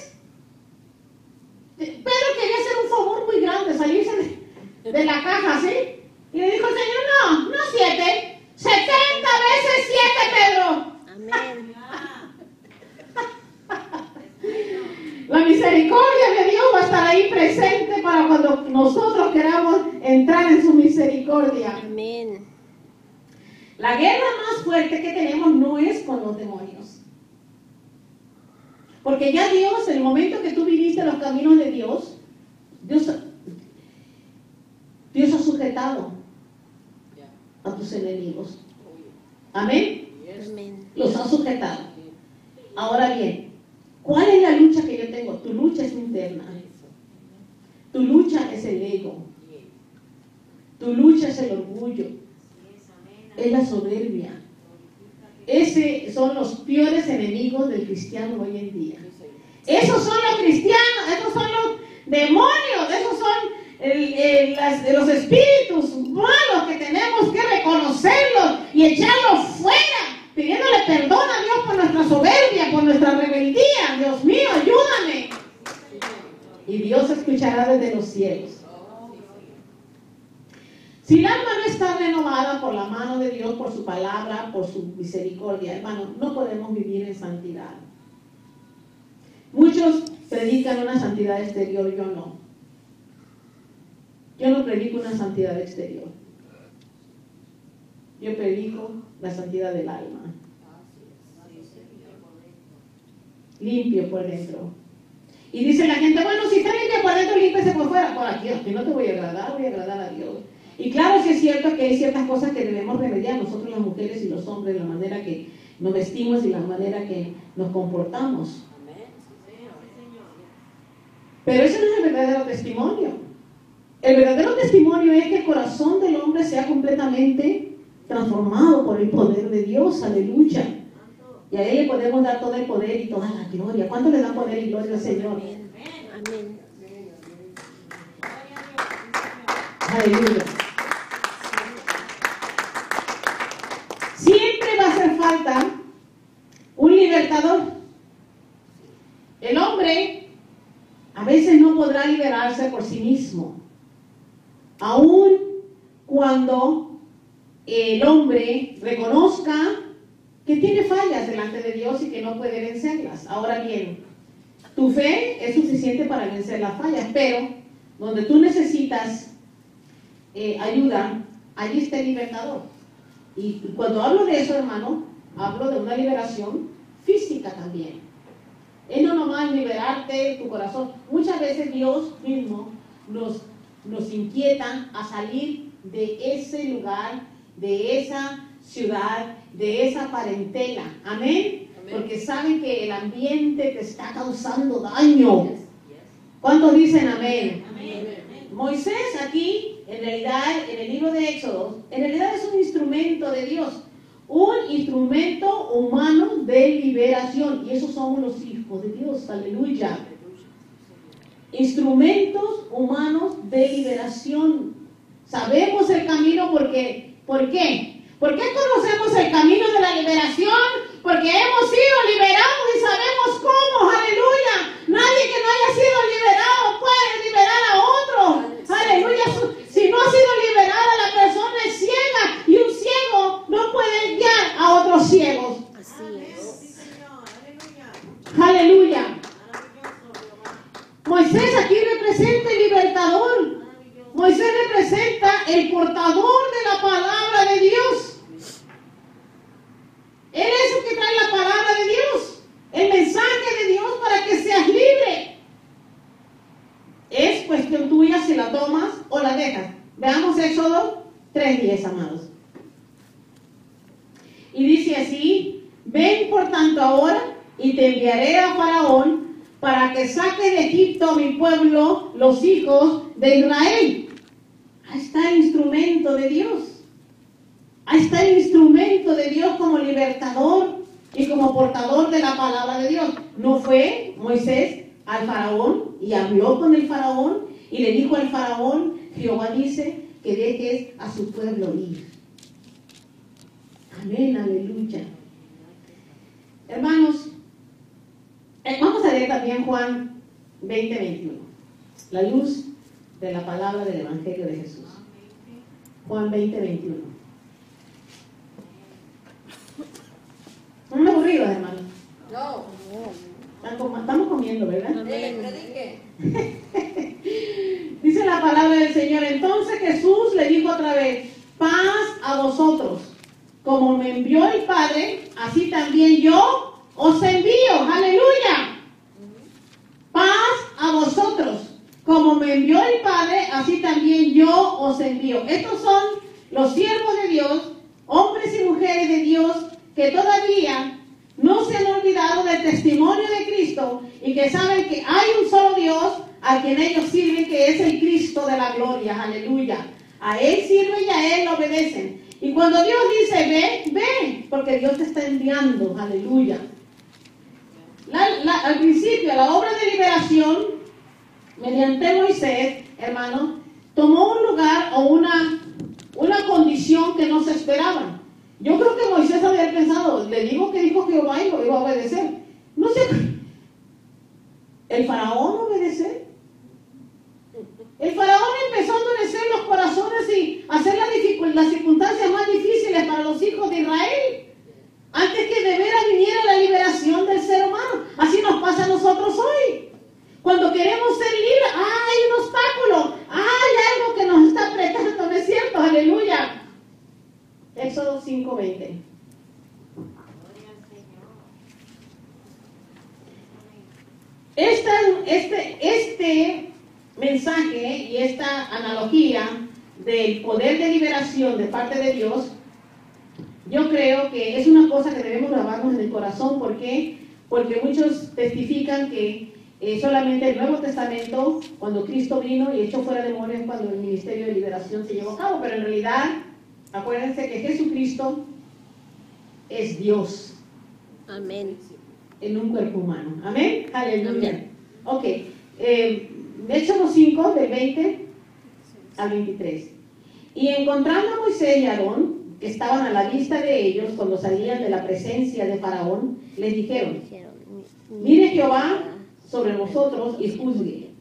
[SPEAKER 1] Pedro quería hacer un favor muy grande, salirse de la caja, ¿sí? Y le dijo al Señor, no 7, 70 veces 7, Pedro.
[SPEAKER 2] Amén.
[SPEAKER 1] La misericordia de Dios va a estar ahí presente para cuando nosotros queramos entrar en su misericordia.
[SPEAKER 2] Amén.
[SPEAKER 1] La guerra más fuerte que tenemos no es con los demonios. Porque ya Dios, en el momento que tú viviste los caminos de Dios, Dios ha sujetado a tus enemigos. Amén.
[SPEAKER 2] Amén.
[SPEAKER 1] Los ha sujetado. Ahora bien, ¿cuál es la lucha que yo tengo? Tu lucha es interna. Tu lucha es el ego. Tu lucha es el orgullo. Es la soberbia. Esos son los peores enemigos del cristiano hoy en día. Esos son los cristianos, esos son los demonios, esos son los espíritus malos que tenemos que reconocerlos y echarlos fuera, pidiéndole perdón a Dios por nuestra soberbia, por nuestra rebeldía. Dios mío, ayúdame. Y Dios escuchará desde los cielos. Si el alma no está renovada por la mano de Dios, por su palabra, por su misericordia, hermano, no podemos vivir en santidad. Muchos predican una santidad exterior, yo no. Yo no predico una santidad exterior. Yo predico la santidad del alma. Limpio por dentro. Y dice la gente, bueno, si está limpio por dentro, límpiese por fuera. Por aquí no te voy a agradar, voy a agradar a Dios. Y claro, sí es cierto que hay ciertas cosas que debemos remediar nosotros las mujeres y los hombres, la manera que nos vestimos y la manera que nos comportamos. Pero ese no es el verdadero testimonio. El verdadero testimonio es que el corazón del hombre sea completamente transformado por el poder de Dios. Aleluya. Y a Él le podemos dar todo el poder y toda la gloria. ¿Cuánto le da poder y gloria al Señor?
[SPEAKER 2] Amén. Amén.
[SPEAKER 1] Aleluya. Siempre va a hacer falta un libertador. El hombre a veces no podrá liberarse por sí mismo, aun cuando el hombre reconozca que tiene fallas delante de Dios y que no puede vencerlas. Ahora bien, tu fe es suficiente para vencer las fallas, pero donde tú necesitas ayuda, allí está el libertador. Y cuando hablo de eso, hermano, hablo de una liberación física también. Es no nomás liberarte tu corazón. Muchas veces Dios mismo nos inquieta a salir de ese lugar, de esa ciudad, de esa parentela. Amén. porque saben que el ambiente te está causando daño. ¿Cuántos dicen amén? Moisés aquí, en realidad, en el libro de Éxodo, en realidad es un instrumento de Dios, un instrumento humano de liberación, y esos somos los hijos de Dios, aleluya. Instrumentos humanos de liberación. Sabemos el camino porque, ¿por qué? ¿Por qué conocemos el camino de la liberación? Porque hemos sido liberados y sabemos cómo, aleluya. Nadie que no haya sido liberado puede liberar a otro, aleluya. Si no ha sido liberada, la persona es ciega y un ciego no puede guiar a otros ciegos.
[SPEAKER 2] Así es.
[SPEAKER 1] Aleluya. Moisés aquí representa el libertador. Moisés representa el portador de la palabra de Dios. Él es el que trae la palabra de Dios, el mensaje de Dios para que seas libre. Es cuestión tuya si la tomas o la dejas. Veamos Éxodo 3:10, amados. Y dice así: ven por tanto ahora y te enviaré a Faraón para que saque de Egipto a mi pueblo, los hijos de Israel. Ahí está el instrumento de Dios. Ahí está el instrumento de Dios como libertador y como portador de la palabra de Dios. ¿No fue Moisés al faraón y habló con el faraón y le dijo al faraón: Jehová dice que dejes a su pueblo ir? Amén, aleluya. Hermanos, vamos a leer también Juan 20:21, la luz de la palabra del Evangelio de Jesús. Juan 20:21. ¿Son aburridos, hermanos?
[SPEAKER 3] No.
[SPEAKER 1] Estamos comiendo, ¿verdad?
[SPEAKER 3] Predique.
[SPEAKER 1] Dice la palabra del Señor: entonces Jesús le dijo otra vez: paz a vosotros. Como me envió el Padre, así también yo os envío. Aleluya. Paz a vosotros. Como me envió el Padre, así también yo os envío. Estos son los siervos de Dios, hombres y mujeres de Dios, que todavía no se han olvidado del testimonio de Cristo y que saben que hay un solo Dios a quien ellos sirven, que es el Cristo de la gloria. Aleluya. A Él sirven y a Él obedecen. Y cuando Dios dice ve, ve, porque Dios te está enviando. Aleluya. Al principio, la obra de liberación mediante Moisés, hermano, tomó un lugar o una condición que no se esperaban. Yo creo que Moisés había pensado: le digo que dijo Jehová y lo iba a obedecer. No sé, ¿el faraón obedecer? El faraón empezó a endurecer los corazones y hacer las circunstancias más difíciles para los hijos de Israel, antes que de veras viniera la liberación del ser humano. Así nos pasa a nosotros hoy. Cuando queremos ser libres, hay un obstáculo, hay algo que nos está apretando, ¿no es cierto? Aleluya. Éxodo 5:20. Este mensaje y esta analogía del poder de liberación de parte de Dios, yo creo que es una cosa que debemos grabarnos en el corazón. ¿Por qué? Porque muchos testifican que solamente el Nuevo Testamento, cuando Cristo vino y echó fuera demonios, cuando el ministerio de liberación se llevó a cabo. Pero en realidad, acuérdense que Jesucristo es Dios.
[SPEAKER 2] Amén.
[SPEAKER 1] En un cuerpo humano. Amén. Aleluya.
[SPEAKER 2] Amén.
[SPEAKER 1] Ok. Éxodo 5, del 20 al 23. Y encontrando a Moisés y Aarón, que estaban a la vista de ellos cuando salían de la presencia de Faraón, les dijeron: mire Jehová sobre vosotros y juzgue,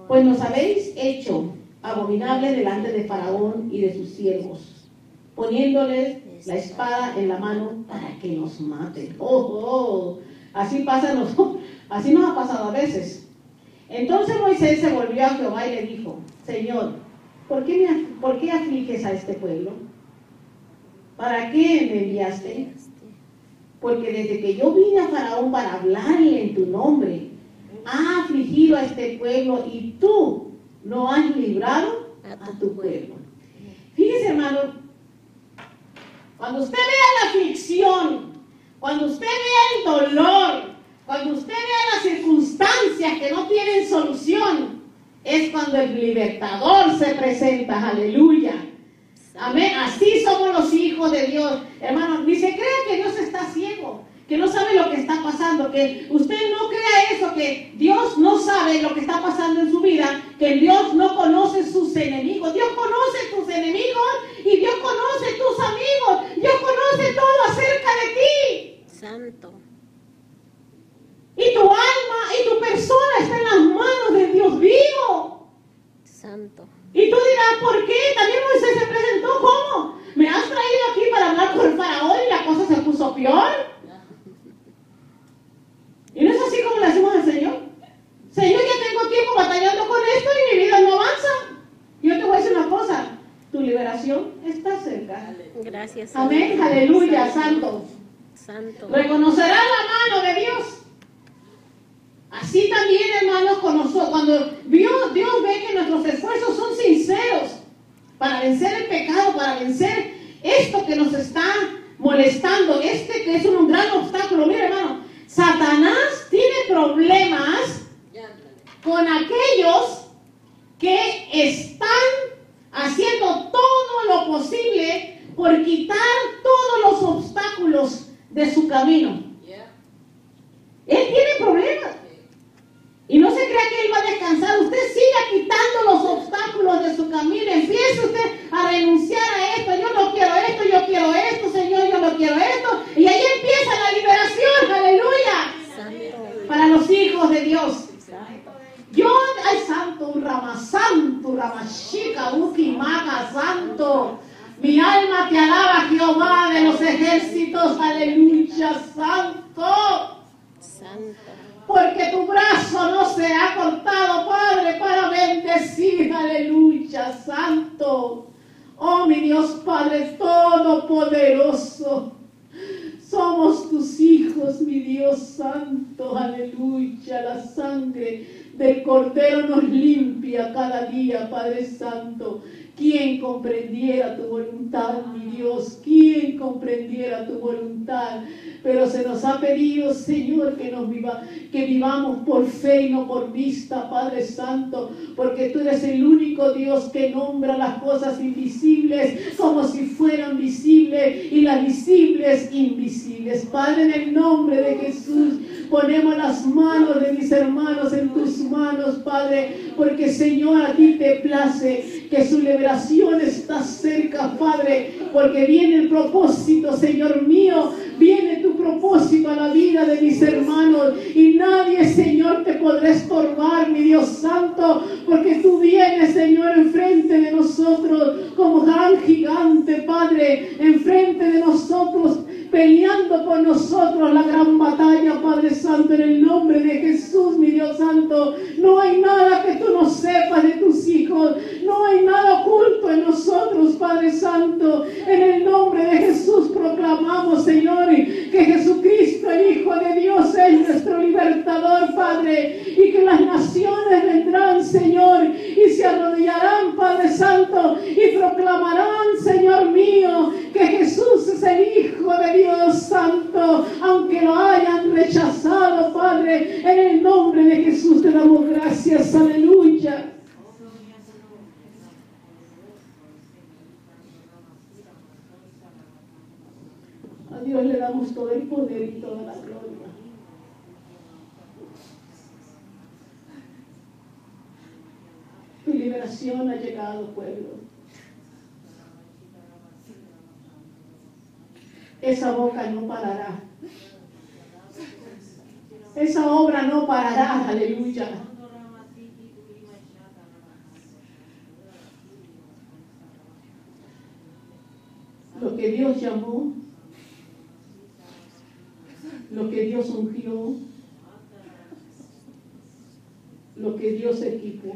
[SPEAKER 1] pues nos habéis hecho abominables delante de Faraón y de sus siervos, poniéndoles la espada en la mano para que nos maten. Así pasa a nosotros, así nos ha pasado a veces. Entonces Moisés se volvió a Jehová y le dijo: Señor, ¿por qué afliges a este pueblo? ¿Para qué me enviaste? Porque desde que yo vine a Faraón para hablarle en tu nombre, ha afligido a este pueblo y tú no has librado a tu pueblo. Fíjese, hermano, cuando usted vea la aflicción Cuando usted vea el dolor, cuando usted vea las circunstancias que no tienen solución, es cuando el libertador se presenta. Aleluya. Amén. Así somos los hijos de Dios. Hermano, ni se crea que Dios está ciego, que no sabe lo que está pasando, que usted no crea eso, que Dios no sabe lo que está pasando en su vida, que Dios no conoce sus enemigos. Dios conoce tus enemigos y Dios conoce tus amigos. Dios conoce todo acerca de ti.
[SPEAKER 2] Santo.
[SPEAKER 1] Y tu alma y tu persona está en las manos de Dios vivo.
[SPEAKER 2] Santo.
[SPEAKER 1] Y tú dirás, ¿por qué? También Moisés se presentó, ¿cómo? ¿Me has traído aquí para hablar con el faraón y la cosa se puso peor? Y no es así como le hacemos al Señor. Señor, ya tengo tiempo batallando con esto y mi vida no avanza. Yo te voy a decir una cosa, tu liberación está cerca.
[SPEAKER 2] Gracias.
[SPEAKER 1] Amén,
[SPEAKER 2] Señor.
[SPEAKER 1] aleluya, santo.
[SPEAKER 2] Santo.
[SPEAKER 1] Reconocerás la mano de Dios. Así también, hermanos, cuando Dios ve que nuestros esfuerzos son sinceros para vencer el pecado, para vencer esto que nos está molestando, que es un gran obstáculo. Mira, hermano, Satanás tiene problemas con aquellos que están haciendo todo lo posible por quitar todos los obstáculos de su camino. Él tiene problemas. Y no se crea que Él va a descansar. Usted siga quitando los obstáculos de su camino. Empiece usted a renunciar a esto. Yo no quiero esto, yo quiero esto, Señor, yo no quiero esto. Y ahí empieza la liberación, aleluya.
[SPEAKER 2] Santo.
[SPEAKER 1] Para los hijos de Dios. Yo, ay, santo, Ramachica, Ukimaga, santo. Mi alma te alaba, Jehová de los ejércitos, aleluya, santo.
[SPEAKER 2] Santo.
[SPEAKER 1] Porque tu brazo no se ha cortado, Padre, para bendecir, aleluya, santo. Oh, mi Dios Padre todopoderoso. Somos tus hijos, mi Dios santo, aleluya. La sangre del Cordero nos limpia cada día, Padre Santo. ¿Quién comprendiera tu voluntad, mi Dios? ¿Quién comprendiera tu voluntad? Pero se nos ha pedido, Señor, que vivamos por fe y no por vista, Padre Santo, porque tú eres el único Dios que nombra las cosas invisibles como si fueran visibles y las visibles invisibles. Padre, en el nombre de Jesús, ponemos las manos de mis hermanos en tus manos, Padre, porque, Señor, a ti te place que su liberación está cerca, Padre, porque viene el propósito, Señor mío, viene tu propósito a la vida de mis hermanos y nadie, Señor, te podrá estorbar, mi Dios santo, porque tú vienes, Señor, enfrente de nosotros como gran gigante, Padre, enfrente de nosotros, peleando por nosotros la gran batalla, Padre Santo, en el nombre de Jesús, mi Dios santo. No hay nada que tú no sepas de tus hijos, no hay nada oculto en nosotros, Padre Santo. En el nombre de Jesús proclamamos, Señor, que Jesucristo, el Hijo de Dios, es nuestro libertador, Padre, y que las naciones vendrán, Señor, y se arrodillarán, Padre Santo, y proclamarán, Señor mío, que Jesús es el Hijo de Dios Santo, aunque lo hayan rechazado, Padre. En el nombre de Jesús te damos gracias, aleluya. A Dios le damos todo el poder y toda la gloria. Tu liberación ha llegado, pueblo. Esa boca no parará. Esa obra no parará, aleluya. Lo que Dios llamó, lo que Dios ungió, lo que Dios equipó,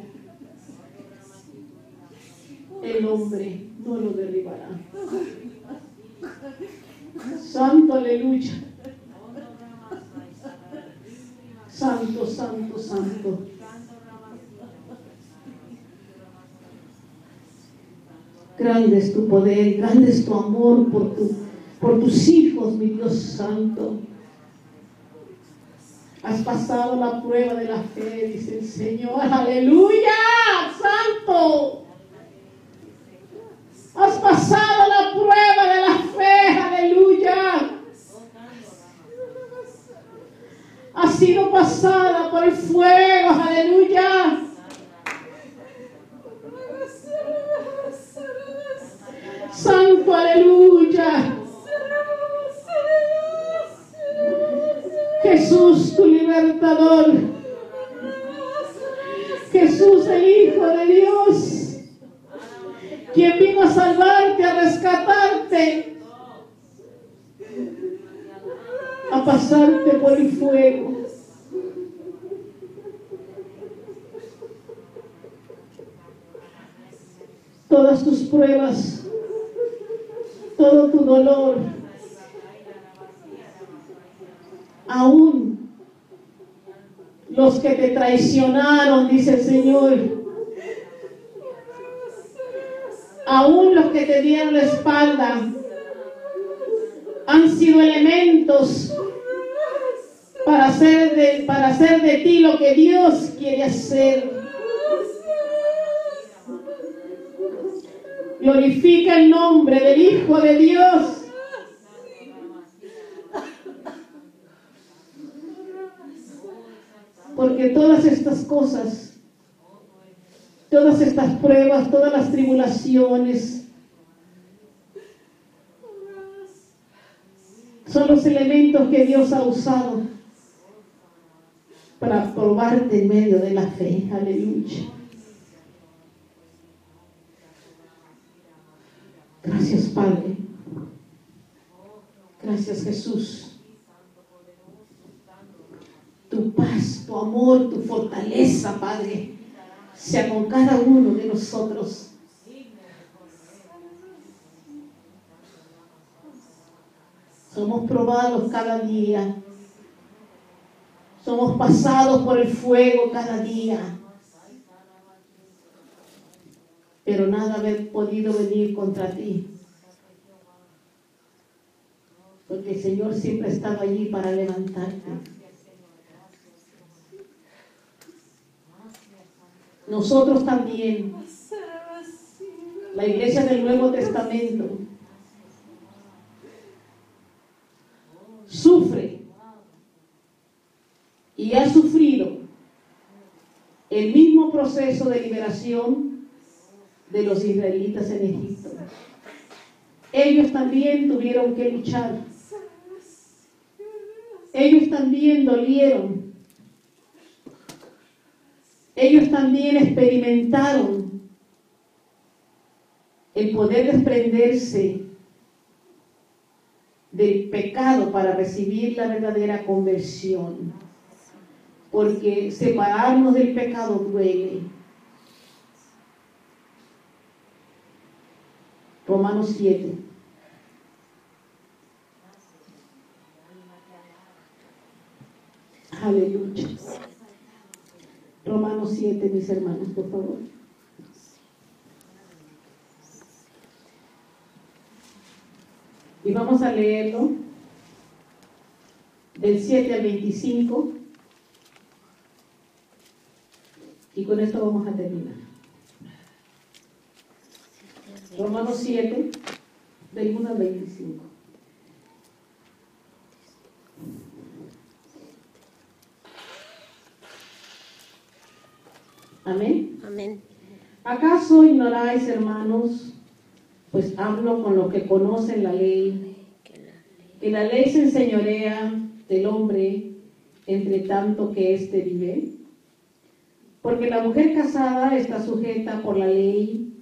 [SPEAKER 1] el hombre no lo derribará. Santo, aleluya. Santo, santo, santo. Grande es tu poder, grande es tu amor por por tus hijos, mi Dios santo. Has pasado la prueba de la fe, dice el Señor. ¡Aleluya! ¡Santo! Has pasado la prueba de la fe. ¡Aleluya! Has sido pasada por el fuego. ¡Aleluya! Santo, aleluya. Jesús, tu libertador. Jesús, el Hijo de Dios, quien vino a salvarte, a rescatarte, a pasarte por el fuego. Todas tus pruebas, todo tu dolor, aún los que te traicionaron, dice el Señor, aún los que te dieron la espalda, han sido elementos para hacer de ti lo que Dios quiere hacer. Glorifica el nombre del Hijo de Dios. Porque todas estas cosas, todas estas pruebas, todas las tribulaciones, son los elementos que Dios ha usado para probarte en medio de la fe. Aleluya. Gracias, Padre. Gracias, Jesús. Tu paz, tu amor, tu fortaleza, Padre, sea con cada uno de nosotros. Somos probados cada día. Somos pasados por el fuego cada día. Pero nada haber podido venir contra ti. Porque el Señor siempre ha estado allí para levantarte. Nosotros también, la iglesia del Nuevo Testamento, sufre y ha sufrido el mismo proceso de liberación de los israelitas en Egipto. Ellos también tuvieron que luchar. Ellos también dolieron. Ellos también experimentaron el poder desprenderse del pecado para recibir la verdadera conversión. Porque separarnos del pecado duele. Romanos 7. Aleluya. Romanos 7, mis hermanos, por favor. Y vamos a leerlo del 7 al 25. Y con esto vamos a terminar. Romanos 7, del 1 al 25. Amén.
[SPEAKER 2] Amén.
[SPEAKER 1] ¿Acaso ignoráis, hermanos? Pues hablo con los que conocen la ley, que la ley se enseñorea del hombre entre tanto que éste vive. Porque la mujer casada está sujeta por la ley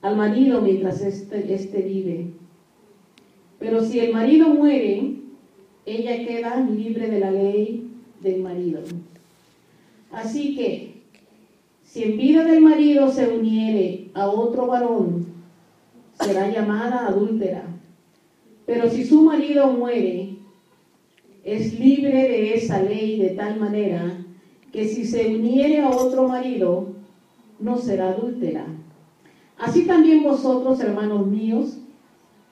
[SPEAKER 1] al marido mientras éste vive. Pero si el marido muere, ella queda libre de la ley del marido. Así que, si en vida del marido se uniere a otro varón, será llamada adúltera. Pero si su marido muere, es libre de esa ley de tal manera que si se uniere a otro marido, no será adúltera. Así también vosotros, hermanos míos,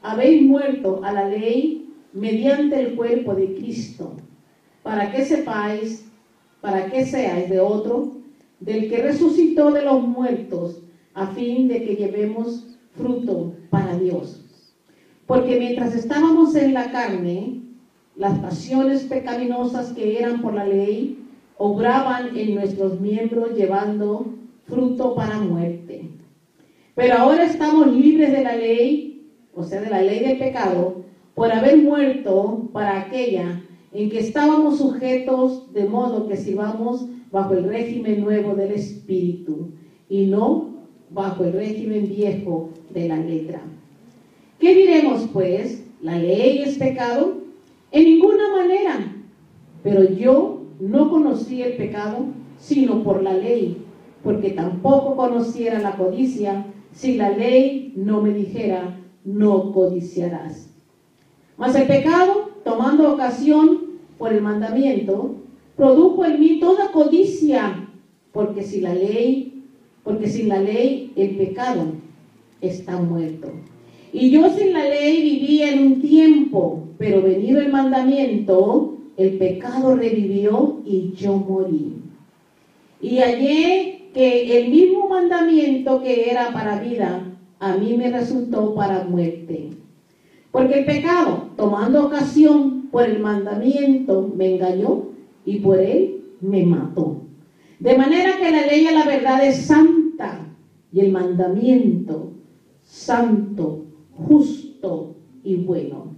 [SPEAKER 1] habéis muerto a la ley mediante el cuerpo de Cristo, para que sepáis, para que seáis de otro, del que resucitó de los muertos, a fin de que llevemos fruto para Dios. Porque mientras estábamos en la carne, las pasiones pecaminosas que eran por la ley, obraban en nuestros miembros llevando fruto para muerte. Pero ahora estamos libres de la ley, o sea, de la ley del pecado, por haber muerto para aquella en que estábamos sujetos, de modo que sirvamos bajo el régimen nuevo del Espíritu y no bajo el régimen viejo de la letra. ¿Qué diremos pues? ¿La ley es pecado? En ninguna manera. Pero yo no conocí el pecado sino por la ley, porque tampoco conociera la codicia si la ley no me dijera: no codiciarás. Mas el pecado, tomando ocasión por el mandamiento, produjo en mí toda codicia, porque sin la ley el pecado está muerto. Y yo sin la ley vivía en un tiempo, pero venido el mandamiento, el pecado revivió y yo morí. Y hallé que el mismo mandamiento que era para vida, a mí me resultó para muerte. Porque el pecado, tomando ocasión por el mandamiento, me engañó y por él me mató. De manera que la ley a la verdad es santa y el mandamiento santo, justo y bueno.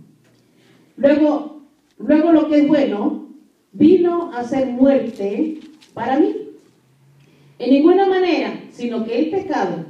[SPEAKER 1] Luego lo que es bueno vino a ser muerte para mí. En ninguna manera, sino que el pecado,